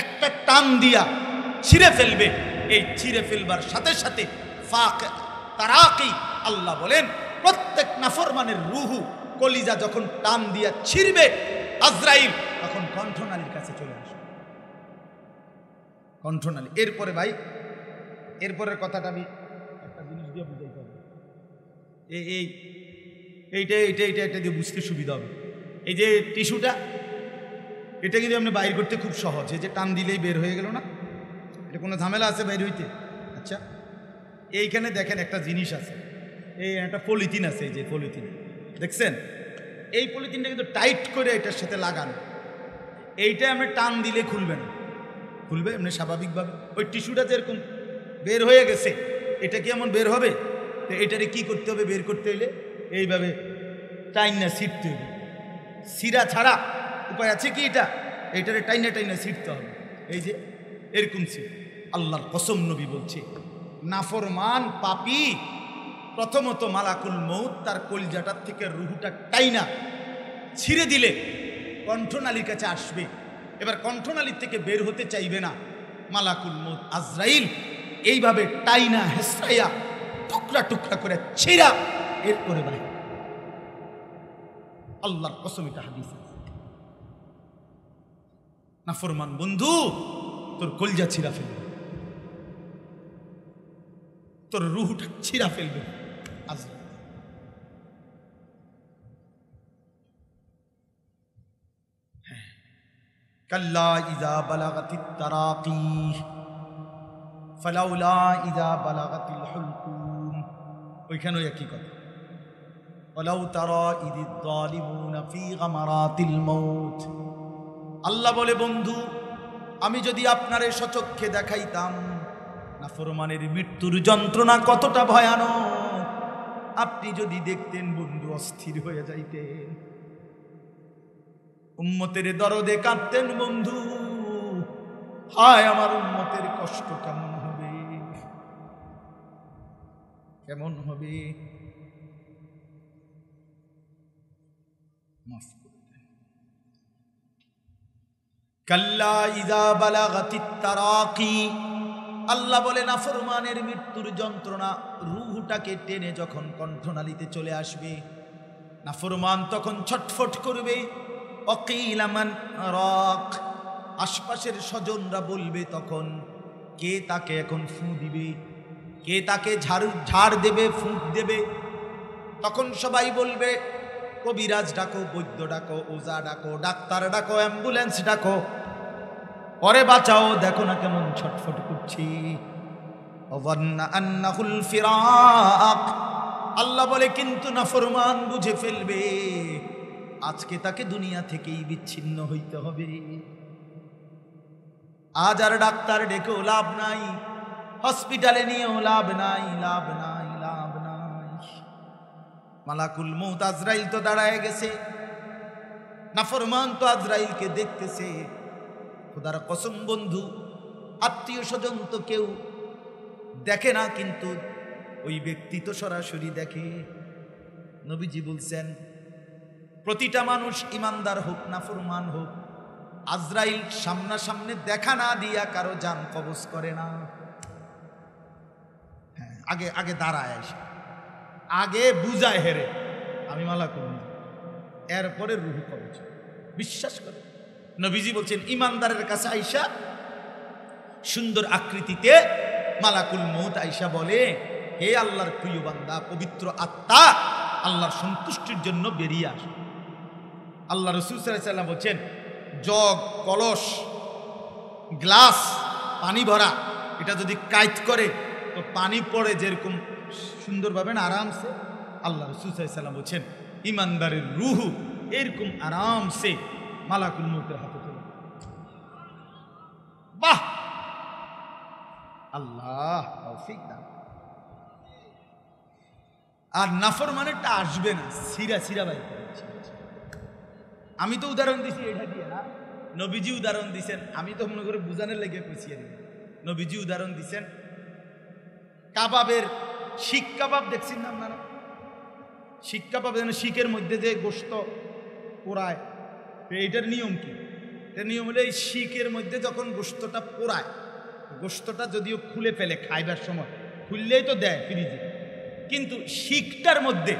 একটা টান দিয়া ছিঁড়ে ফেলবে। এই ছিঁড়ে ফেলবার সাথে সাথে তারাকি, আল্লাহ বলেন প্রত্যেক নাফরমানের রুহু কলিজা যখন টান দিয়া ছিঁড়বে আজরাইল, তখন কণ্ঠনালীর কাছে চলে আসবে। কণ্ঠনালী। এরপরে ভাই, এরপরের কথাটা আমি একটা জিনিস দিয়ে বুঝাইতে হবে। এইটা দিয়ে বুঝতে সুবিধা হবে। এই যে টিস্যুটা, এটা কিন্তু আপনি বাইর করতে খুব সহজ। এই যে টান দিলেই বের হয়ে গেল না, এটা কোনো ঝামেলা আছে বাইর হইতে? আচ্ছা, এইখানে দেখেন একটা জিনিস আছে, এই একটা পলিথিন আছে, এই যে পলিথিন দেখছেন, এই পলিথিনটা কিন্তু টাইট করে এটার সাথে লাগানো। এইটা আপনি টান দিলে খুলবে না, খুলবে এমনি স্বাভাবিকভাবে। ওই টিস্যুটা যেরকম বের হয়ে গেছে, এটা কি এমন বের হবে? তো এটারে কি করতে হবে? বের করতে হইলে এইভাবে টাইনা ছিটতে হবে। সিরা ছাড়া উপায় আছে কি? এইটারে টাইনা টাইনা ছিটতে হবে। এই যে এরকম ছিট। আল্লাহর কসম নবী বলছে নাফরমান পাপী প্রথমত মালাকুল মউত তার কলিজাটার থেকে রুহুটা টাইনা ছিঁড়ে দিলে কণ্ঠনালীর কাছে আসবে। এবার কণ্ঠনালীর থেকে বের হতে চাইবে না, মালাকুল মউত আজরাইল এইভাবে টাইনা হেসরাইয়া টুকরা টুকরা করে ছিঁড়া এরপরে ভাই আল্লাহর কসম, এটা হাদিস আছে। নাফরমান বন্ধু তোর কলিজা ছিঁড়া ফেলবে, তোর রুহটা ছিঁড়া ফেলবে আজরাইল। কাল্লা ইযা বালাগাতিত তারাকি ফালাউলা ইযা বালাগাতিল হুলকুম। ওইখানেও একই কথা। ওয়ালাউ তারা ইযিদ যালিমুনা ফি গামারাতিল মাউত। আল্লাহ বলে বন্ধু আমি যদি আপনারে সচক্ষে দেখাইতাম নাফরমানের মৃত্যুর যন্ত্রণা কতটা ভয়ানক, আপনি যদি দেখতেন বন্ধু অস্থির হয়ে যাইতেন, উম্মতের দরদে কাঁদতেন বন্ধু। হায় আমার উম্মতের কষ্ট কেমন হবে, কেমন হবে। মাফ করবেন। কাল্লা ইযা বালাগাতিত তারাকি। আল্লাহ বলে নাফরমানের মৃত্যুর যন্ত্রণা রূহটাকে টেনে যখন কণ্ঠনালীতে চলে আসবে, নাফরমান তখন ছটফট করবে। অকিল মান রাক। আশপাশের স্বজনরা বলবে তখন কে তাকে এখন ফু দিবে, কে তাকে ঝাড় দেবে, ফুঁক দেবে। তখন সবাই বলবে কবিরাজ ডাকো, বৈদ্য ডাকো, ওজা ডাকো, ডাক্তার ডাকো, অ্যাম্বুলেন্স ডাকো, ওরে বাঁচাও, দেখো না কেমন ছটফট করছি। ওয়ান্না আন্নাহুল ফিরাক। আল্লাহ বলে কিন্তু নাফরমান বুঝে ফেলবে আজকে তাকে দুনিয়া থেকেই বিচ্ছিন্ন হইতে হবে। আজ আর ডাক্তার ডেকেও লাভ নাই, হসপিটালে নিয়েও লাভ নাই, লাভ নাই, লাভ নাই। মালাকুল মউত আজরাইল তো দাঁড়ায় গেছে, নাফরমান তো আজরাইলকে দেখতেছে। খোদার কসম বন্ধু, আত্মীয় স্বজন তো কেউ দেখে না, কিন্তু ওই ব্যক্তি তো সরাসরি দেখে। নবীজি বলছেন, প্রতিটা মানুষ ইমানদার হোক নাফরমান হোক, আজরাইল সামনাসামনি দেখা না দিয়া কারো জান কবজ করে না। হ্যাঁ, আগে আগে দাঁড়ায় আসে, আগে বুঝায় হেরে আমি মালাকুল মউত, এরপরে রুহু কবজ। বিশ্বাস করে নবীজি বলছেন, ইমানদারের কাছে আইসা সুন্দর আকৃতিতে মালাকুল মউত আইসা বলে, হে আল্লাহর প্রিয় বান্দা, পবিত্র আত্মা, আল্লাহর সন্তুষ্টির জন্য বেরিয়ে আস। আল্লাহ রাসূল সাল্লাল্লাহু আলাইহি ওয়াসাল্লাম বলছেন, জগ, কলস, গ্লাস পানি ভরা, এটা যদি কাইত করে তো পানি পড়ে যেরকম সুন্দরভাবে না আরামসে, আল্লাহ রাসূল সাল্লাল্লাহু আলাইহি ওয়াসাল্লাম বলছেন, ইমানদারের রূহ এরকম আরামসে মালাকুল মউতের হাতে চলে। বাহ, আল্লাহ তৌফিক দান। আর নাফরমানেরটা আসবে না, সিরা সিরা বাই। আমি তো উদাহরণ দিছি এটা দিয়ে না, নবীজি উদাহরণ দিছেন, আমি তো মনে করে বুঝানোর লেগে কইছি। নবীজি উদাহরণ দিছেন কাবাবের শিক কাবাব, দেখছেন না আপনারা? শিক কাবাব যেন শিকের মধ্যে যে গোশত পোড়ায়, এইটার নিয়ম কি? এটার নিয়ম হলো, এই শিকের মধ্যে যখন গোশতটা পোড়ায়, গোশতটা যদিও খুলে ফেলে খাইবার সময়, খুললেই তো দেয় ফ্রিজে, কিন্তু শিকটার মধ্যে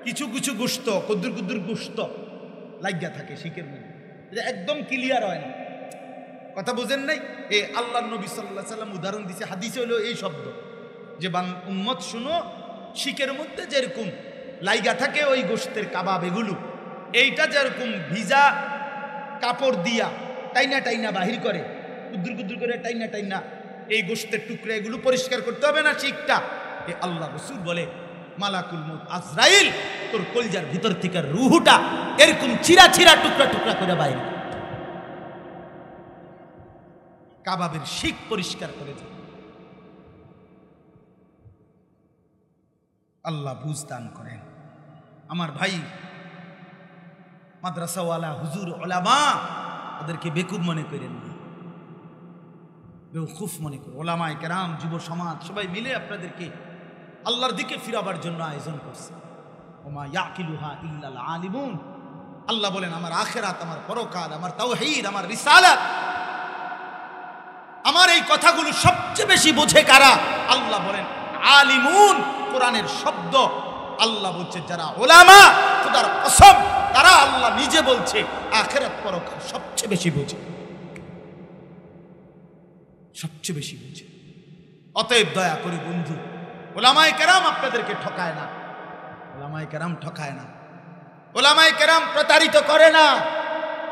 কিছু কিছু গোশত, কুদ্দুর কুদ্দুর গোশত লাগিয়া থাকে শিকের মধ্যে, এটা একদম ক্লিয়ার হয় না। কথা বুঝেন নাই? এই আল্লাহ নবী সাল্লাল্লাহু আলাইহি সাল্লাম উদাহরণ দিছে, হাদিসে হলো এই শব্দ যে, উম্মত শুনো, শিকের মধ্যে যেরকম লাইগা থাকে ওই গোশতের কাবাব এগুলো, এইটা যেরকম ভিজা কাপড় দিয়া টাইনা টাইনা বাহির করে, কুদ্দুর কুদ্দুর করে টাইনা টাইনা এই গোশতের টুকরা এগুলো পরিষ্কার করতে হবে না শিকটা। এই আল্লাহ রাসূল বলে, মালাকুল মউত আজরাইল তোর কলজার ভিতর থেকে রূহটা এরকম চিরা চিরা টুকরা টুকরা করে বাইরে কাবাবের শিক পরিষ্কার করে দেয়। আল্লাহ বুঝ দান করেন। আমার ভাই মাদ্রাসাওয়ালা হুজুর ওলামা, ওদেরকে বেকুব মনে করেন না, বেওকুফ মনে করেন। ওলামায়ে কেরাম, যুব সমাজ সবাই মিলে আপনাদেরকে আল্লাহর দিকে ফিরাবার জন্য আয়োজন করছে। ওমা ইয়াকিলুহা ইল্লাল আলিমুন। আল্লাহ বলেন, আমার আখিরাত, আমার পরকাল, আমার তাওহীদ, আমার রিসালাত, আমার এই কথাগুলো সবচেয়ে বেশি বোঝে কারা? আল্লাহ বলেন আলিমুন, কোরআনের শব্দ। আল্লাহ বলছে যারা ওলামা, খোদার কসম, তারা, আল্লাহ নিজে বলছে, আখিরাত পরকাল সবচেয়ে বেশি বোঝে, সবচেয়ে বেশি বোঝে। অতএব দয়া করে বন্ধু, ওলামায়ে কেরাম আপনাদেরকে ঠকায় না, ওলামায়ে কেরাম ঠকায় না, ওলামায়ে কেরাম প্রতারিত করে না,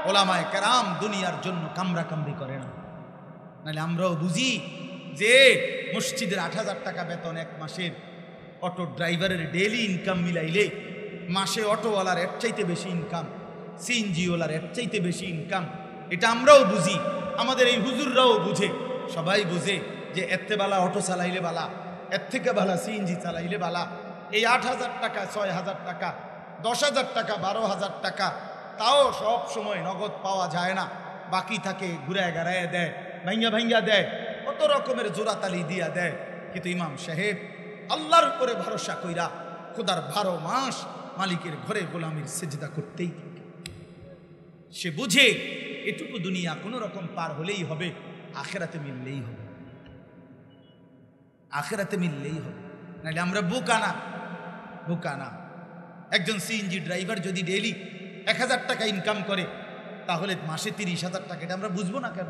ওলামায়ে কেরাম দুনিয়ার জন্য কামরা কামড়ি করে না। নাহলে আমরাও বুঝি যে মসজিদের ৮,০০০ টাকা বেতন এক মাসের, অটো ড্রাইভারের ডেইলি ইনকাম মিলাইলে মাসে অটোওয়ালার এর চাইতে বেশি ইনকাম, সিএনজিওয়ালার এর চাইতে বেশি ইনকাম। এটা আমরাও বুঝি, আমাদের এই হুজুররাও বুঝে, সবাই বুঝে যে এতে বালা অটো চালাইলে বালা, এর থেকে বালা সিএনজি চালাইলে বালা। এই ৮,০০০ টাকা, ৬,০০০ টাকা, ১০,০০০ টাকা, ১২,০০০ টাকা, তাও সব সময় নগদ পাওয়া যায় না, বাকি থাকে ঘুরায় গাড়ায় দেয়, ভাঙ্গা ভাঙ্গা দেয়, কত রকমের জোড়াতালি দিয়া দেয়। কিন্তু ইমাম সাহেব আল্লাহর উপরে ভরসা কইরা খোদার ১২ মাস মালিকের ঘরে গোলামির সেজদা করতেই থাকে। সে বুঝে এটুকু দুনিয়া কোনো রকম পার হলেই হবে, আখেরাতে মিললেই হবে, আখেরাতে মিললেই হবে। নাহলে আমরা বোকা না, বোকা না। একজন সিএনজি ড্রাইভার যদি ডেইলি ১,০০০ টাকা ইনকাম করে, তাহলে মাসে ৩০,০০০ টাকা, এটা আমরা বুঝবো না কেন?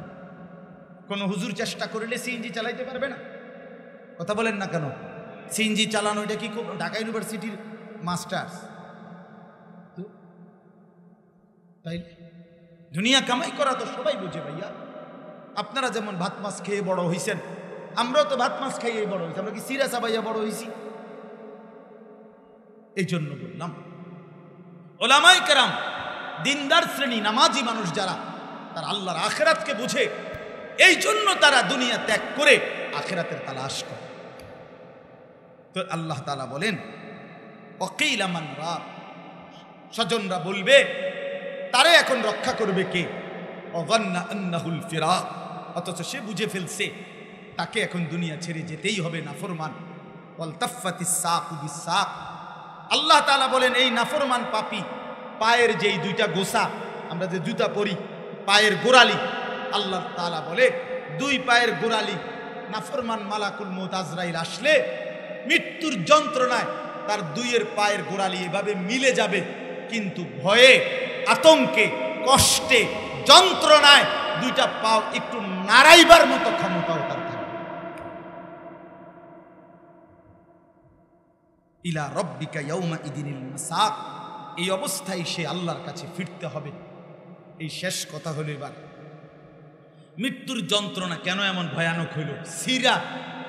কোনো হুজুর চেষ্টা করলে সিএনজি চালাইতে পারবে না? কথা বলেন না কেন? সিএনজি চালানো এটা কি খুব ঢাকা ইউনিভার্সিটির মাস্টার্স? তাই দুনিয়া কামাই করা তো সবাই বুঝে ভাইয়া। আপনারা যেমন ভাত মাছ খেয়ে বড় হইছেন, আমরাও তো ভাত মাছ খাইয়ে বড় হয়েছি। আমরা কি সিরা চাবাইয়া বড় হয়েছি? এই জন্য বললাম, ওলামায়ে কেরাম, দিনদার শ্রেণী, নামাজি মানুষ যারা, তারা আল্লাহর আখিরাতকে বুঝে এই জন্য তারা দুনিয়া ত্যাগ করে আখিরাতের তালাশ করে। তো আল্লাহ তাআলা বলেন ওয়াকিলা মান রাক, স্বজনরা বলবে তারে এখন রক্ষা করবে কে? ওয়াযান্না আন্নাহুল ফিরাক, অথচ সে বুঝে ফেলছে তাকে এখন দুনিয়া ছেড়ে যেতেই হবে, নাফরমান। ওয়ালতাফাতিস সাকু বিসাক, আল্লাহ তাআলা বলেন এই নাফরমান পাপী পায়ের যেই দুইটা গোছা, আমরা যে জুতা পরি পায়ের গোড়ালি, আল্লাহ তাআলা বলে দুই পায়ের গোড়ালি নাফরমান মালাকুল মউত আজরাইল আসলে মৃত্যুর যন্ত্রণায় তার দুইয়ের পায়ের গোড়ালি এভাবে মিলে যাবে, কিন্তু ভয়ে আতঙ্কে কষ্টে যন্ত্রণায় দুইটা পাও একটু নাড়াইবার মতো ক্ষমতাও তার থাকবে। ইলা রব্বিকা ইয়াউমা ইদিনিল মাসাক, এই অবস্থায় সে আল্লাহর কাছে ফিরতে হবে। এই শেষ কথা হলো এবার মৃত্যুর যন্ত্রণা কেন এমন ভয়ানক হইল? সিরা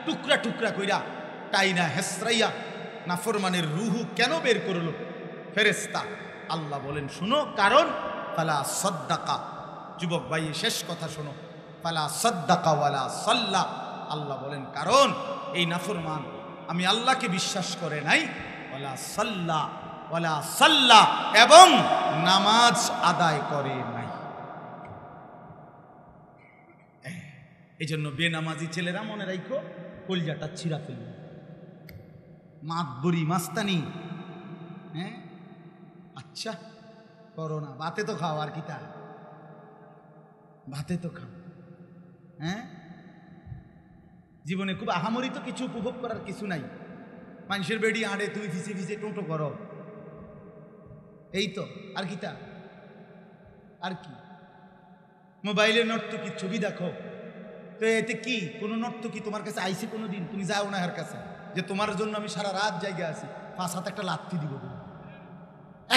টুকরা টুকরা কইরা টাইনা হেসরাইয়া নাফরমানের রুহু কেন বের করলো ফেরেশতা? আল্লাহ বলেন শুনো, কারণ ফালা সাদ্দাকা, যুবক ভাই শেষ কথা শোনো, ফালা সাদ্দাকা ওয়ালা সাল্লা, আল্লাহ বলেন কারণ এই নাফরমান আমি আল্লাহকে বিশ্বাস করে নাই, ওয়ালা সাল্লা ওয়ালা সাল্লা, এবং নামাজ আদায় করে নাই। এই জন্য বেনামাজি ছেলেরা মনে রাখো কলজাটা ছিঁড়া ফেলবে, মাতবরি মাস্তানি। হ্যাঁ আচ্ছা করো না, ভাতে তো খাও, আর কি তা ভাতে তো খাও। হ্যাঁ জীবনে খুব আহামরি তো কিছু উপভোগ করার কিছু নাই, মানুষের বেড়ি আড়ে তুমি ফিসে ফিসে টোটো করো, এই তো, আর কি তা, আর কি মোবাইলে নর্তকী ছবি দেখো, তো এতে কি কোনো নর্তকী তোমার কাছে আইসি কোনো দিন? তুমি যাও না এর কাছে যে তোমার জন্য আমি সারা রাত জায়গা আছি, 5 হাতে একটা লাথি দিব,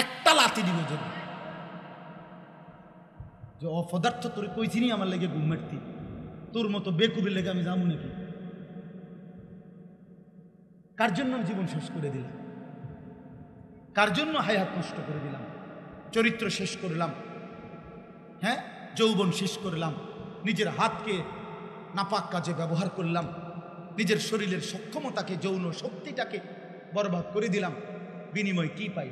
একটা লাথি দিব যদি যে অপদার্থ তোর কইছিনি আমার লেগে ঘুম মারতি, তোর মতো বেকুবের লেগে আমি যাবো নাকি? কার জন্য জীবন শেষ করে দিলাম? কার জন্য হায়াত নষ্ট করে দিলাম? চরিত্র শেষ করলাম, হ্যাঁ যৌবন শেষ করলাম, নিজের হাতকে নাপাক কাজে ব্যবহার করলাম, নিজের শরীরের সক্ষমতাকে যৌন শক্তিটাকে বরবাদ করে দিলাম, বিনিময় কি পাই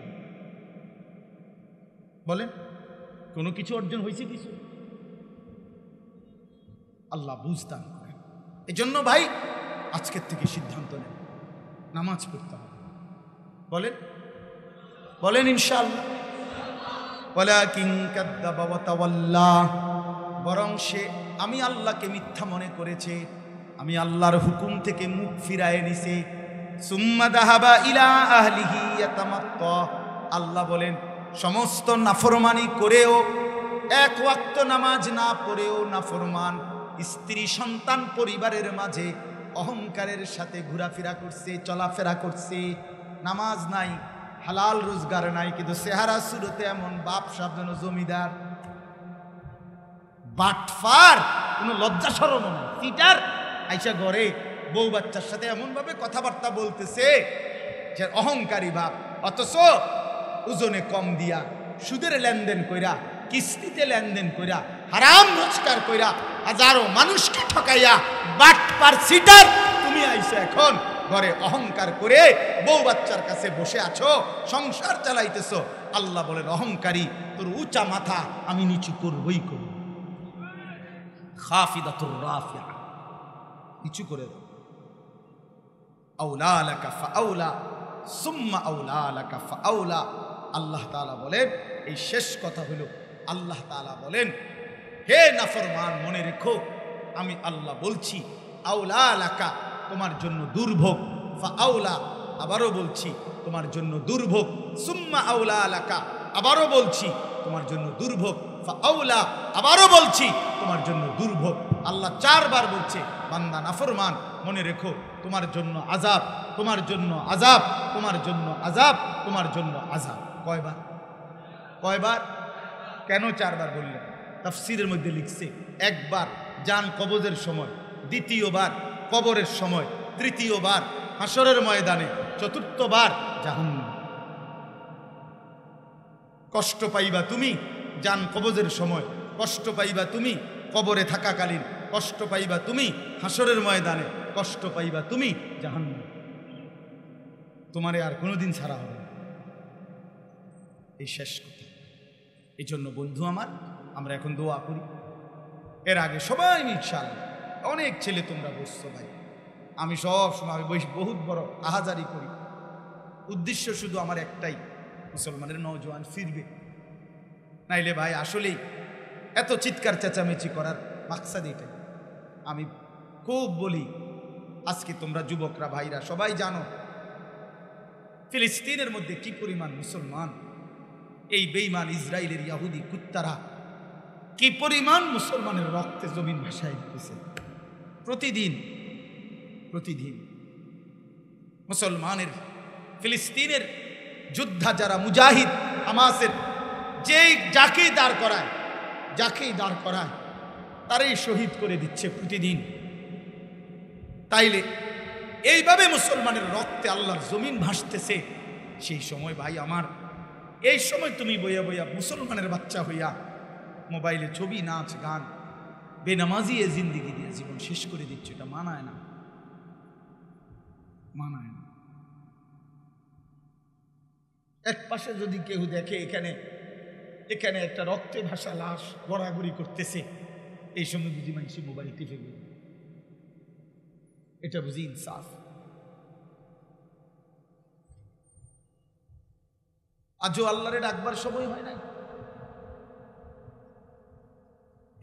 বলেন? কোনো কিছু অর্জন হয়েছে? কিছু? আল্লাহ বুঝতাম। এই জন্য ভাই আজকের থেকে সিদ্ধান্ত নেন নামাজ পড়তে হবে, বলেন বলেন ইনশাআল্লাহ। ওয়ালাকিন কাযযাবা ওয়া তাওয়াল্লা, বরং সে আমি আল্লাহকে মিথ্যা মনে করেছে, আমি আল্লাহর হুকুম থেকে মুখ ফিরায় নিছে। সুম্মা যাহাবা ইলা আহলিহি ইয়াতামাত্তা, আল্লাহ বলেন সমস্ত নাফরমানি করেও, এক ওয়াক্ত নামাজ না পড়েও নাফরমান, স্ত্রী সন্তান পরিবারের মাঝে অহংকারের সাথে ঘোরাফেরা করছে, চলাফেরা করছে, নামাজ নাই, হালাল রোজগার নাই, কিন্তু চেহারা সুরতে এমন বাপ সাহেব যেন জমিদার, বাটফার, কোনো লজ্জা শরম নাই, চিটার, আইসা ঘরে বউ বাচ্চার সাথে এমন ভাবে কথাবার্তা বলতেছে যে অহংকারী ভাব, অথচ ওজনে কম দিয়া, সুদের লেনদেন কইরা, কিস্তিতে লেনদেন কইরা, হারাম রোজগার কইরা, হাজারো মানুষকে ঠকাইয়া বাটপার সিটার, তুমি আইসা এখন ঘরে অহংকার করে বউ বাচ্চার কাছে বসে আছো, সংসার চালাইতেছো। আল্লাহ বলেন অহংকারী, তোর উঁচা মাথা আমি নিচু করবই করব, খাফিদাতুর রাফিয়া, নিচু করে দাও। আউলা লাকা ফাআউলা সুম্মা আউলা লাকা ফাআউলা, আল্লাহ তাআলা বলেন এই শেষ কথা হলো, আল্লাহ তাআলা বলেন হে নাফরমান মনে রেখো আমি আল্লাহ বলছি, আউলা লাকা তোমার জন্য দুর্ভোগ, ফাআউলা আবারও বলছি তোমার জন্য দুর্ভোগ, সুম্মা আউলা লাকা আবারও বলছি তোমার জন্য দুর্ভোগ, ফাআউলা আবারও বলছি তোমার জন্য দুর্ভোগ। আল্লাহ 4 বার বলছে বান্দা নাফরমান মনে রেখো তোমার জন্য আযাব, তোমার জন্য আযাব, তোমার জন্য আযাব, তোমার জন্য আযাব। কয়বার? কয়বার? কেন 4 বার বললেন? তাফসীরের মধ্যে লিখছে একবার জান কবজের সময়, দ্বিতীয়বার কবরের সময়, তৃতীয়বার হাসরের ময়দানে, চতুর্থবার জাহান্নাম। কষ্ট পাইবা তুমি জান কবজের সময়, কষ্ট পাইবা তুমি কবরে থাকাকালীন, কষ্ট পাইবা তুমি হাসরের ময়দানে, কষ্ট পাইবা তুমি জাহান্নামে। তোমারে আর কোনোদিন ছাড়া হবে না, এই শেষ কথা। এই জন্য বন্ধু আমার, আমরা এখন দোয়া করি। এর আগে সবাই ইনশাআল্লাহ, অনেক ছেলে তোমরা বসছো ভাই, আমি সব সময় আমি বহুত বড় আহাজারি করি, উদ্দেশ্য শুধু আমার একটাই, মুসলমানের নওজোয়ান ফিরবে। নাইলে ভাই আসলেই এত চিৎকার চেঁচামেচি করার মাকসাদ এটাই। আমি খুব বলি, আজকে তোমরা যুবকরা ভাইরা সবাই জানো ফিলিস্তিনের মধ্যে কি পরিমাণ মুসলমান, এই বেঈমান ইসরায়েলের ইয়াহুদি কুত্তারা কি পরিমাণ মুসলমানের রক্তে জমিন ভাসায় দিতেছে। প্রতিদিন প্রতিদিন মুসলমানের, ফিলিস্তিনের যোদ্ধা যারা মুজাহিদ হামাসের, যাকেই দাঁড় করায় তারাই শহীদ করে দিচ্ছে প্রতিদিন। তাইলে এইভাবে মুসলমানের রক্তে আল্লাহর জমিন ভাসতেছে। সেই সময় ভাই আমার, এই সময় তুমি বইয়া বইয়া মুসলমানের বাচ্চা হইয়া মোবাইলে ছবি, নাচ, গান, বেনামাজি এ জিন্দিগি দিয়ে জীবন শেষ করে দিচ্ছে, এটা মানায় না, মানায় না। এক পাশে যদি কেউ দেখে এখানে এখানে একটা রক্তে ভাসা লাশ গড়াগড়ি করতেছে, এই সময় বুঝি মানুষ মোবাইল টিপে গেল, এটা বুঝি ইনসাফ? আজও আল্লাহরে ডাকবার সময় হয় নাই।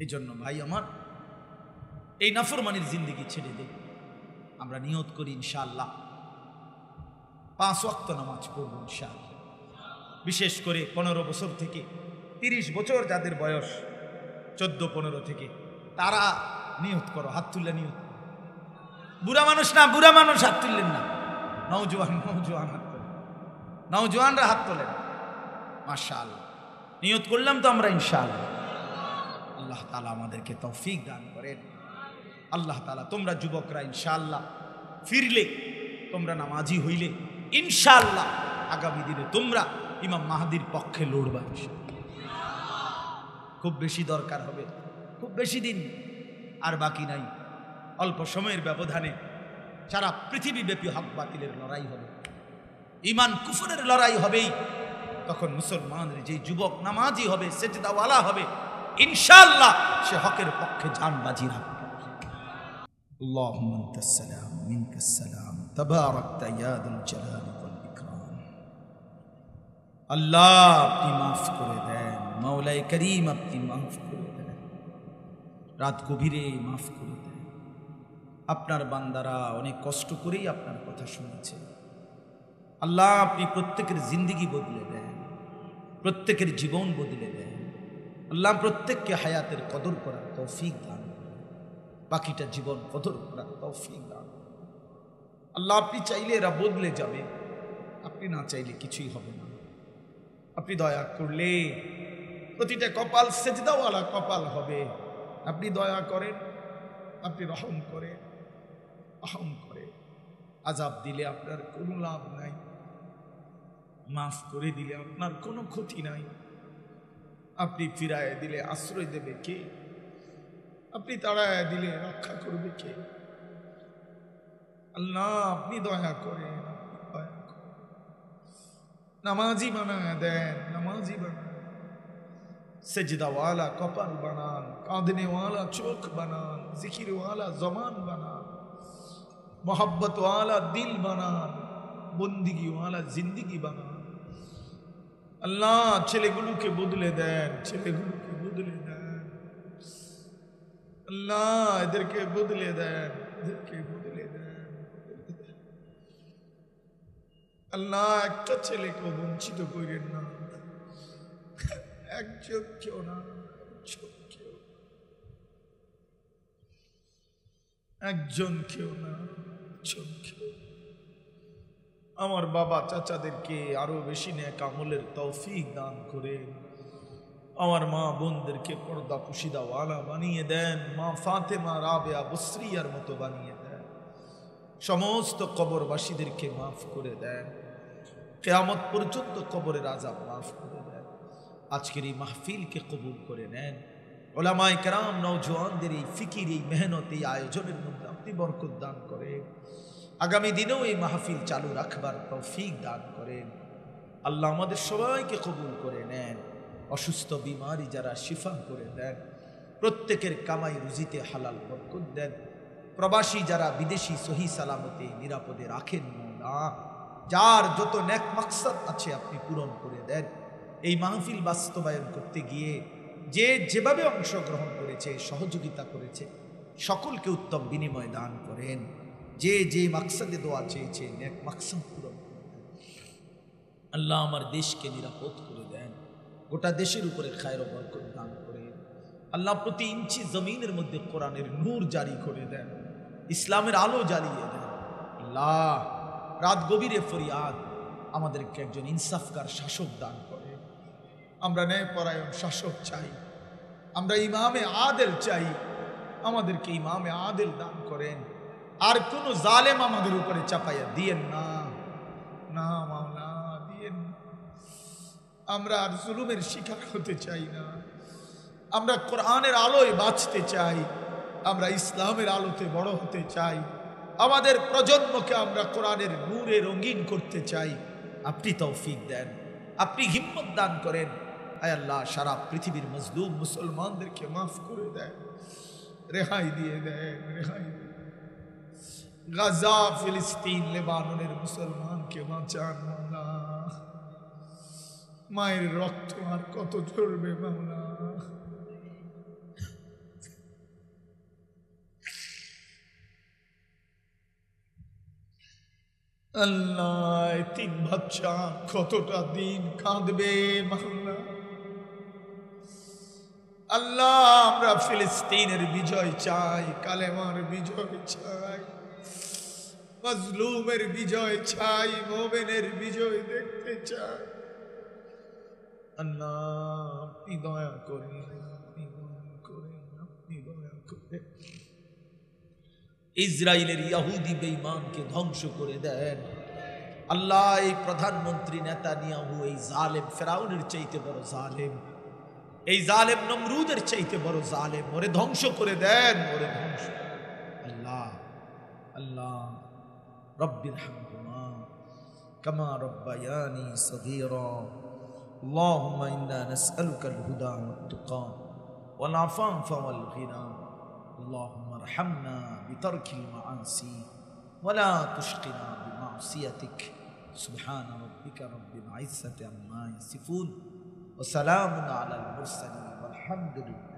এই জন্য ভাই আমার, এই নাফরমানির জিন্দেগি ছেড়ে দে। আমরা নিয়ত করি ইনশাআল্লাহ 5 ওয়াক্ত নামাজ পড়ব ইনশাআল্লাহ। বিশেষ করে 15 বছর থেকে 30 বছর যাদের বয়স, 14-15 থেকে, তারা নিয়ত করো, হাত তুললে নিয়ত। বুড়া মানুষ না, বুড়া মানুষ হাত তুললেন না, নওজোয়ান হাত তোলেন, নওজোয়ানরা হাত তোলেন। মাশাআল্লাহ, নিয়ত করলাম তো আমরা ইনশাআল্লাহ। আল্লাহ তাআলা আমাদেরকে তৌফিক দান করেন। আল্লাহ তাআলা, তোমরা যুবকরা ইনশাআল্লাহ ফিরলে, তোমরা নামাজি হইলে ইনশাআল্লাহ আগামী দিনে তোমরা ইমাম মাহদির পক্ষে লড়বা। খুব বেশি দরকার হবে, খুব বেশি দিন আর বাকি নাই, অল্প সময়ের ব্যবধানে সারা পৃথিবীব্যাপী হক বাতিলের লড়াই হবে, ইমান কুফরের লড়াই হবেই। তখন মুসলমানের যে যুবক নামাজি হবে, সেজদাওয়ালা হবে, ইনশাআল্লাহ সে হকের পক্ষে জান বাজি রাখবে। আল্লাহুম্মা আনতাস সালাম মিনকাস সালাম তাবারাকতা ইয়া যাল জালালি ওয়াল ইকরাম। আল্লাহ আপনি মাফ করে দেন, মাওলাই করিম আপনি মাফ করে দেন, রাত গভীরে মাফ করে দেন। আপনার বান্দারা অনেক কষ্ট করেই আপনার কথা শুনেছে। আল্লাহ আপনি প্রত্যেকের জিন্দেগি বদলে দেন, প্রত্যেকের জীবন বদলে দেন। আল্লাহ প্রত্যেককে হায়াতের কদর করার তৌফিক দান করেন, বাকিটা জীবন কদর করার তৌফিক দান করেন। আল্লাহ আপনি চাইলে এরা বদলে যাবে, আপনি না চাইলে কিছুই হবে না। আপনি দয়া করলে প্রতিটা কপাল সেজদাওয়ালা কপাল হবে। আপনি দয়া করেন, আপনি রহম করেন, রহম করে। আযাব দিলে আপনার কোনো লাভ নাই, মাফ করে দিলে আপনার কোনো ক্ষতি নাই। আপনি ফিরায় দিলে আশ্রয় দেবে কে? আপনি তাড়ায় দিলে রক্ষা করবে কে? আল্লাহ আপনি দয়া করেন, আপনি দয়া করেন। নামাজি বানায় দেন, নামাজি বানায়, সেজদাওয়ালা কপাল বানান, কাঁদনেওয়ালা চোখ বানান, জিকিরওয়ালা জবান বানান, মোহাব্বতওয়ালা দিল বানান, বন্দিগিওয়ালা জিন্দিগি বানান। আল্লাহ ছেলেগুলোকে বদলে দেন, ছেলেগুলোকে বদলে দেন। আল্লাহ এদেরকে বদলে দেন, এদেরকে বদলে দেন। আল্লাহ একটা ছেলেকে বঞ্চিত করেন না, একজন কেউ না, একজন কেউ না, একজন কেউ। আমার বাবা চাচাদেরকে আরো বেশি নেক আমলের তৌফিক দান করেন। আমার মা বোনদেরকে পর্দা পুশিদাওয়ালা বানিয়ে দেন, মা ফাতেমা রাবেয়া বসরিয়ার মতো বানিয়ে দেন। সমস্ত কবরবাসীদেরকে মাফ করে দেন, কিয়ামত পর্যন্ত কবরের আযাব মাফ করে দেন। আজকের এই মাহফিলকে কবুল করে নেন। ওলামায়ে কেরাম নওজওয়ানদের এই ফিকির, এই মেহনত, এই আয়োজনের মধ্যে আপনি বরকত দান করেন। আগামী দিনেও এই মাহফিল চালু রাখবার তৌফিক দান করেন। আল্লাহ আমাদের সবাইকে কবুল করে নেন। অসুস্থ বিমারি যারা শিফা করে দেন, প্রত্যেকের কামাই রুজিতে হালাল বরকত দেন। প্রবাসী যারা বিদেশি সহি সালামতে নিরাপদে রাখেন মওলা, যার যত নেক মাকসাদ আছে আপনি পূরণ করে দেন। এই মাহফিল বাস্তবায়ন করতে গিয়ে যে যেভাবে অংশগ্রহণ করেছে, সহযোগিতা করেছে, সকলকে উত্তম বিনিময় দান করেন। যে যে মাকসাদে দোয়া চেয়েছে নেক মাকসাদ পূরণ করে দেন। আল্লাহ আমার দেশকে নিরাপদ করে দেন, গোটা দেশের উপরে খায়র বরকত দান করেন। আল্লাহ প্রতি ইঞ্চি জমিনের মধ্যে কোরআনের নূর জারি করে দেন, ইসলামের আলো জ্বালিয়ে দেন। আল্লাহ রাত গভীরে ফরিয়াদ, আমাদেরকে একজন ইনসাফকার শাসক দান করেন। আমরা ন্যায়পরায়ণ শাসক চাই, আমরা ইমামে আদেল চাই, আমাদেরকে ইমামে আদেল দান করেন। আর কোন জালেম আমাদের উপরে চাপাইয়া দিয়েন না, না মাওলা দিয়েন না। আমরা আর জুলুমের শিকার হতে চাই না। আমরা কোরআনের আলোয় বাঁচতে চাই, আমরা ইসলামের আলোতে বড় হতে চাই। আমাদের প্রজন্মকে আমরা কোরআনের নূরে রঙিন করতে চাই। আপনি তৌফিক দেন, আপনি হিম্মত দান করেন। আয় আল্লাহ সারা পৃথিবীর মজলুম মুসলমানদেরকে মাফ করে দেন, রেহাই দিয়ে দেন, রেহাই দিয়ে দেন। গাজা, ফিলিস্তিন, লেবাননের মুসলমানকে বাঁচান মাওলা। মায়ের রক্ত আর কত ঝরবে মাওলা। আল্লাহ তিন বাচ্চা কতটা দিন কাঁদবে মাওলা। আল্লাহ আমরা ফিলিস্তিনের বিজয় চাই, কালেমার বিজয় চাই, মাজলুমের বিজয় চাই, মুমিনের বিজয় দেখতে চাই। আল্লাহ আপনি দয়া করেন, আপনি দয়া করেন, আপনি দয়া করেন। ইসরায়েলের ইহুদি বেঈমানকে ধ্বংস করে দেন আল্লাহ। এই প্রধানমন্ত্রী নেতানিয়াহু এই জালেম ফেরাউনের চাইতে বড় জালেম, এই জালেম নমরুদের চাইতে বড় জালেম, ওরে ধ্বংস করে দেন, ওরে ধ্বংস। আল্লাহ আল্লাহ রব্বির হামহুমা কামা রব্বায়ানি সগীরা। আল্লাহুম্মা ইন্না নাসআলুকাল হুদা ওয়াত তুকা ওয়াল আফাফা ওয়াল গিনা। اللهم ارحمنا بترك المعاصي ولا تشقنا بمعصيتك. سبحان ربك رب العزة عما يصفون وسلام على المرسلين والحمد لله.